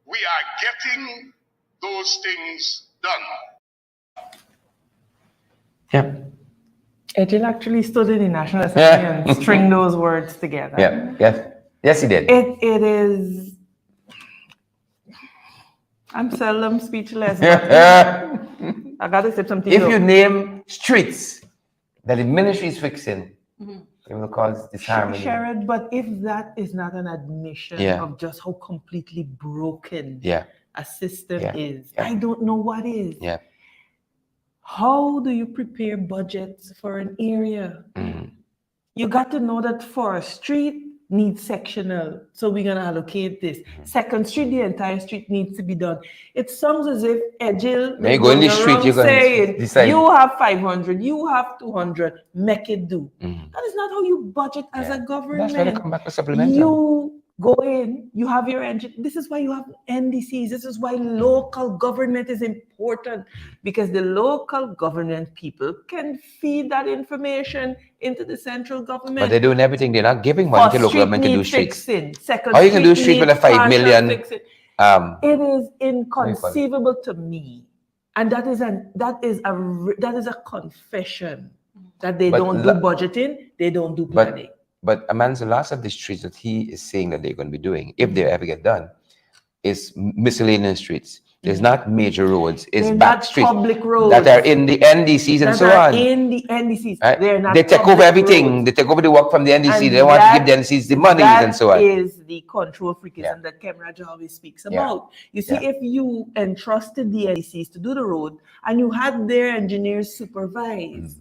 we are getting those things done. Yep. Edgel actually stood in the National Assembly and string those words together. Yeah. Yes, he did. It is. I'm seldom speechless. I gotta say something. If you name streets that the ministry is fixing, it will cause disharmony. Sherrod, but if that is not an admission of just how completely broken a system is, I don't know what is. Yeah. How do you prepare budgets for an area? You got to know that for a street needs sectional, so we're gonna allocate this. 2nd Street, the entire street needs to be done. It sounds as if Edgel, When you go in the street, you're gonna saying decide. you have 500, you have 200, make it do. That is not how you budget as a government. That's why they come back with supplemental. You go in, you have your engine. This is why you have NDCs. This is why local government is important, because the local government people can feed that information into the central government. But they're doing everything. They're not giving money to local government to do streets. Second Or you can do street with a 5 million. It is inconceivable to me, and that is a confession that they don't do budgeting, they don't do planning. But Amanda, the last of the streets that he is saying that they're going to be doing, if they ever get done, is miscellaneous streets. It's not major roads. It's They're back not streets public roads that are in the NDCs and that so are on. in the NDCs. Right? They're not They take over public everything. roads. They take over the work from the NDC. And They want to give the that- NDCs the monies and so on. That is the control freakism Yeah. that Kemraj always speaks Yeah. about. You see, Yeah. if you entrusted the NDCs to do the road and you had their engineers supervise,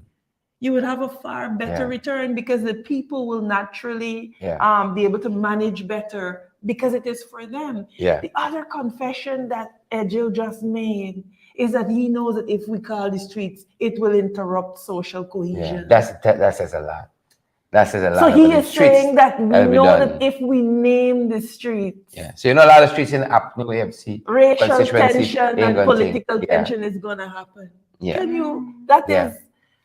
you would have a far better Yeah. return because the people will naturally Yeah. be able to manage better because it is for them. Yeah. The other confession that Ejil just made is that he knows that if we call the streets, it will interrupt social cohesion. Yeah. That says a lot. That says a lot. So he about is the streets saying that we that'll be know done. that if we name the streets, Yeah. So you know a lot of streets in Apno AFC racial constituency tension ain't and gonna political think. Yeah. tension is going to happen. Yeah. Can you? That Yeah. is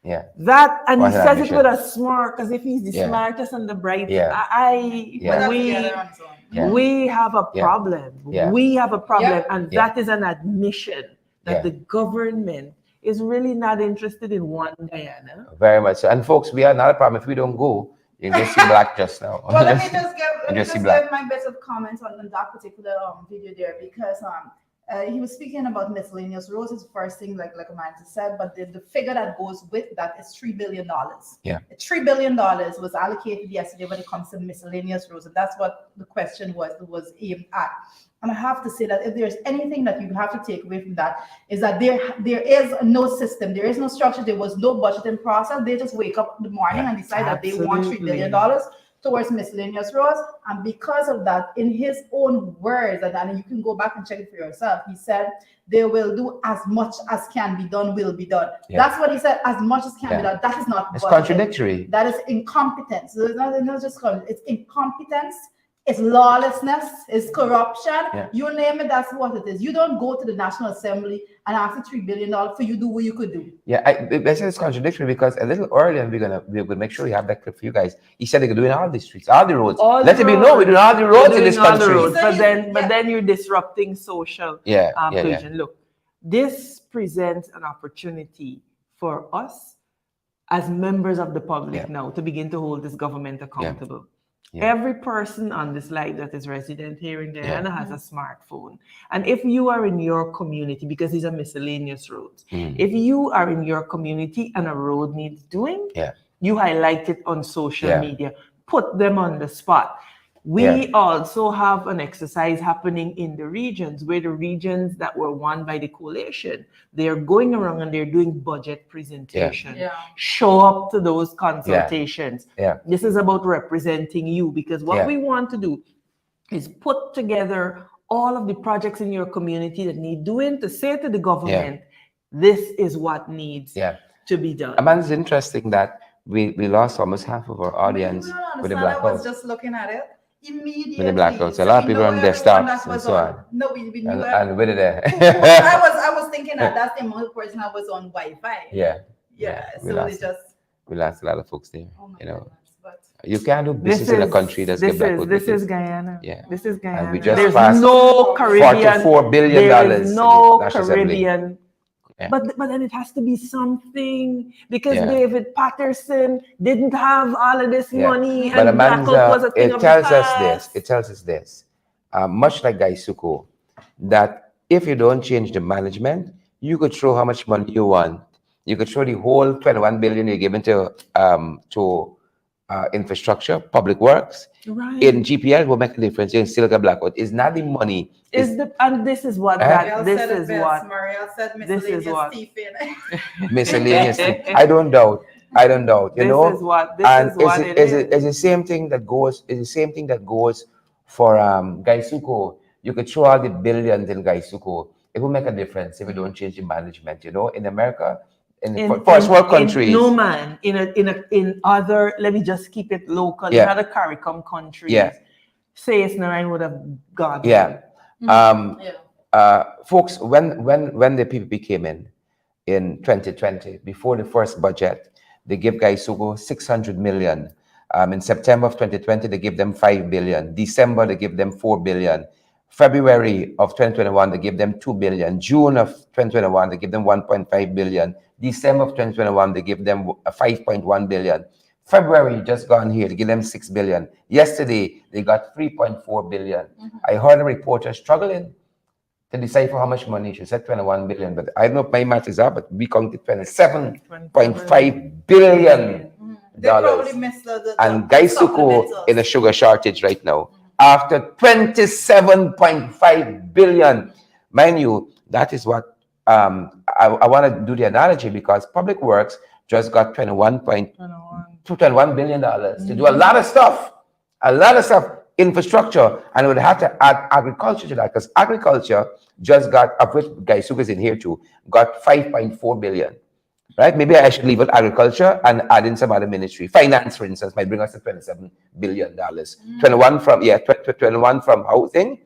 Yeah. that, and What's he an says it ambition? with a smirk, as if he's the Yeah. smartest and the brightest. Yeah. But We that's the other one. Yeah. we have a Yeah. problem. Yeah. We have a problem, Yeah. and Yeah. that is an admission that Yeah. the government is really not interested in one Guyana. Very much so. And folks, we are not a problem if we don't go. You can just see black just now. Well, let me just Just see give black. my bit of comments on that particular video there, because he was speaking about miscellaneous roads. Is the first thing, like Amanda said, but the figure that goes with that is $3 billion. Yeah. $3 billion was allocated yesterday when it comes to miscellaneous roads, and that's what the question was aimed at. And I have to say that if there's anything that you have to take away from that, is that there is no system, there is no structure, there was no budgeting process. They just wake up in the morning and decide that they want $3 billion towards miscellaneous roads. And because of that, in his own words, and you can go back and check it for yourself, he said they will do as much as can be done will be done. Yeah. That's what he said, as much as can be done. That is not It's budgeting. contradictory. That is incompetence. So it's not just it's incompetence. It's lawlessness, it's corruption. Yeah. You name it, that's what it is. You don't go to the National Assembly and ask for $3 billion for you to do what you could do. Yeah, I said it's contradictory because a little earlier we're gonna make sure we have that clip for you guys. He said they're doing all the streets, all the roads. Let it be known we're doing all the roads in this country. But then you're disrupting social cohesion. Look, this presents an opportunity for us as members of the public now to begin to hold this government accountable. Yeah. Every person on this slide that is resident here in Guyana has a smartphone. And if you are in your community, because these are miscellaneous roads, if you are in your community and a road needs doing, you highlight it on social media, put them on the spot. We also have an exercise happening in the regions, where the regions that were won by the coalition, they're going around and they're doing budget presentation. Show up to those consultations. This is about representing you, because what we want to do is put together all of the projects in your community that need doing, to say to the government, this is what needs to be done. Amanda, it's interesting that we lost almost half of our audience with the blackouts. I was just looking at it. Immediately. With the blackouts. A lot of people on their desktops and so on. No, we knew and with it there. I was thinking that that's the only person that was on Wi-Fi. So we lost a lot of folks there. You know. Goodness, but you can't do business in a country that's get blackout. This is Guyana. Yeah. This is Guyana. And we just There's passed no Caribbean. $44 billion. There is no National Assembly. Caribbean. But then it has to be something, because David Patterson didn't have all of this money, but and blackout was a thing it of tells the us this. past. It tells us this. Much like Gaisuko, that if you don't change the management, you could throw how much money you want. You could throw the whole 21 billion you're given to infrastructure, public works. Right. In GPL, will make a difference. You can still get blackout. It's not the money. And this is what Marielle said miscellaneous. I don't doubt. You know. It's the same thing that goes. It's the same thing that goes for Gaisuko. You could throw all the billions in Gaisuko. It will make a difference if we don't change the management. You know, in America. In first world countries. In other, let me just keep it local. In other CARICOM countries, say it's Narayan would have gone. Folks, when the PPP came in 2020, before the first budget, they gave Gaisuko 600 million. In September of 2020, they gave them 5 billion. December, they gave them 4 billion. February of 2021, they gave them 2 billion. June of 2021, they gave them 1.5 billion. December of 2021, they gave them 5.1 billion. February just gone here to give them 6 billion. Yesterday they got 3.4 billion. I heard a reporter struggling to decipher how much money. She said 21 billion, but I don't know if my math is up, but we counted 27.5 billion dollars. And Gaisuko in a sugar shortage right now. After 27.5 billion. Mind you, that is what I want to do the analogy, because Public Works just got $21 billion to do a lot of stuff, infrastructure, and would have to add agriculture to that, because agriculture just got, of which Gaisuka is in here too, got 5.4 billion. Right? Maybe I should leave out agriculture and add in some other ministry. Finance, for instance, might bring us to $27 billion. 21 from 21 from housing.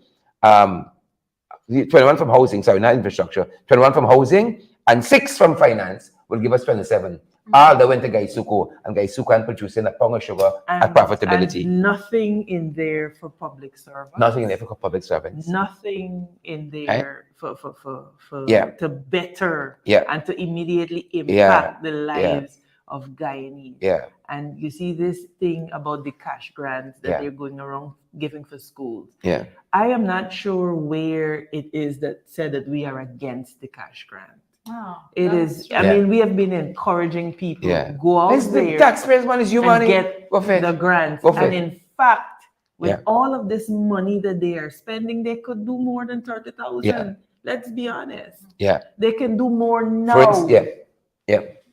21 from housing, sorry, not infrastructure. 21 from housing and 6 from finance will give us 27. All that went to Gaisuko, and Gaisuko and producing a pound of sugar at profitability. And nothing in there for public servants. Nothing in there for public servants. Nothing in there for to better and to immediately impact the lives of Guyanese. Yeah. And you see this thing about the cash grants that they're going around giving for schools. Yeah. I am not sure where it is that said that we are against the cash grant. Oh, it is. I mean, we have been encouraging people go out there. The taxpayers' money is your money. Get the grants. And in fact, with all of this money that they are spending, they could do more than 30,000. Yeah. Let's be honest. Yeah. They can do more now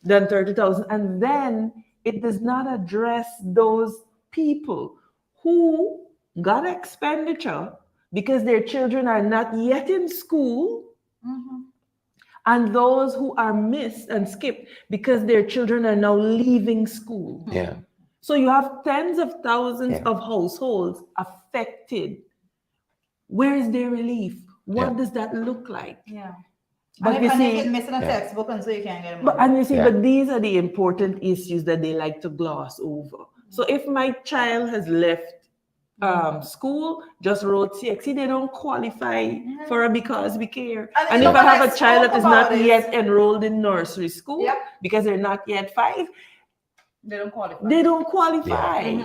than 30,000. And then it does not address those people who got expenditure because their children are not yet in school. And those who are missed and skipped because their children are now leaving school. Yeah. So you have tens of thousands of households affected. Where is their relief? What does that look like? Yeah. But and you see, you missing a textbook, and so you can't get but these are the important issues that they like to gloss over. So if my child has left school, just wrote CXC, they don't qualify for a because we care. And if I have a child that is not yet enrolled in nursery school because they're not yet 5, they don't qualify. They don't qualify.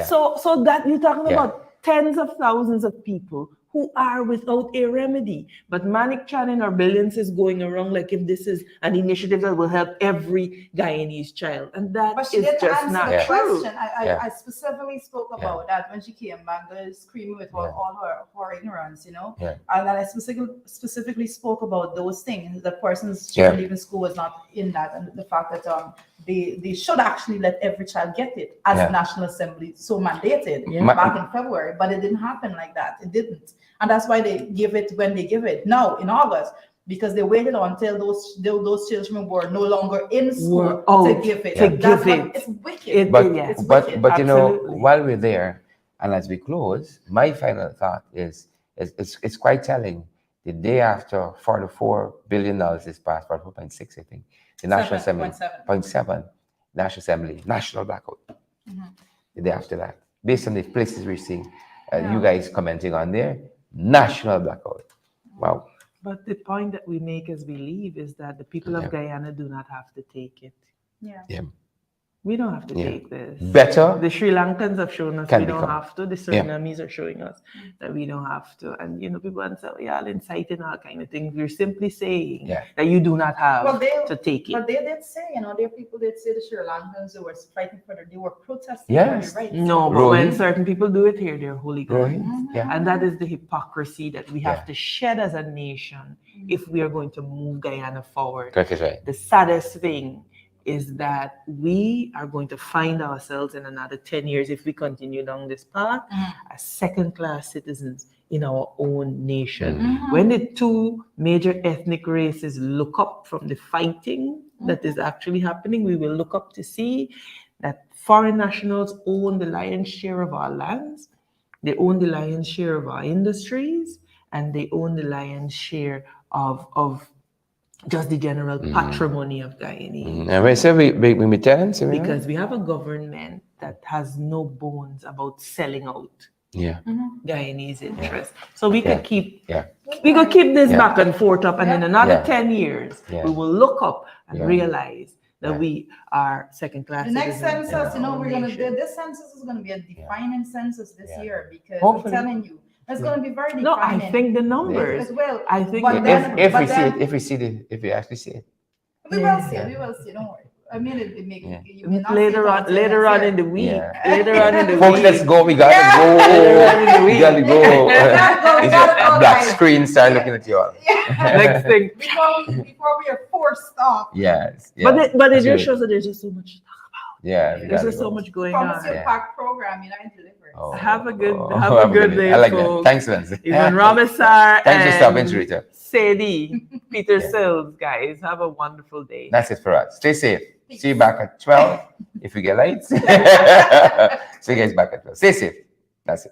So that you're talking about tens of thousands of people who are without a remedy. But Manik Chan and our billions is going around like if this is an initiative that will help every Guyanese child. And that is just not true. I specifically spoke about that when she came back, screaming with all her ignorance, you know. And then I specifically spoke about those things. The person's children leaving school was not in that, and the fact that they should actually let every child get it as the National Assembly so mandated back in February, but it didn't happen like that. It didn't. And that's why they give it when they give it now in August, because they waited until those children were no longer in school to give it. It's wicked. But you know, while we're there and as we close, my final thought is it's quite telling. The day after $44 billion is passed, 4.6, I think, the National Assembly, 0.7, National Assembly, national blackout. The day after that, based on the places we're seeing, you guys commenting on there, national blackout. Wow. But the point that we make as we leave is that the people of Guyana do not have to take it. We don't have to take this. Better. The Sri Lankans have shown us we don't have to. The Surinamese are showing us that we don't have to. And you know, people want to say, I'll incite and all kind of things. We're simply saying that you do not have to take it. But they did say, you know, there are people that say the Sri Lankans who were fighting for they were protesting for their rights. No, but when certain people do it here, they're hooligans. And that is the hypocrisy that we have to shed as a nation if we are going to move Guyana forward. The saddest thing is that we are going to find ourselves in another 10 years, if we continue down this path, as second-class citizens in our own nation. When the two major ethnic races look up from the fighting that is actually happening, we will look up to see that foreign nationals own the lion's share of our lands, they own the lion's share of our industries, and they own the lion's share of just the general patrimony of Guyanese. And we say we tenants, because we have a government that has no bones about selling out Guyanese interests. So we could keep we could keep this back and forth up, and in another 10 years we will look up and realize that we are second class. The next citizens in census, our you know, own we're gonna nation. do this census is gonna be a defining census this Yeah. year because Hopefully. I'm telling you, it's gonna be very No, I defining. think the As numbers. well. I think But the then- numbers. but then- if we actually see it. we will see. We will see. Don't worry. I mean, it make Yeah. you may not later see it on, until later next on year. in the week. Yeah. Later on in the Folks, week. let's go. We gotta Yeah. go. We gotta go. We gotta go, A black guys. screen start looking at you all. Next thing. before we are forced off. Yes. But it That's just right. shows that there's just so much. Yeah. we There's gotta just so go. much going Promise on. you a packed program, you know, and deliver. Oh. Have a good day. day, I like folks. that. Thanks, Lindsay. Even Ramasar Thanks for stopping, and Sarita. Sadie, Peter Yeah. Sills, guys. Have a wonderful day. That's it for us. Stay safe. See you back at 12 if we get lights. See you guys back at 12. Stay safe. That's it.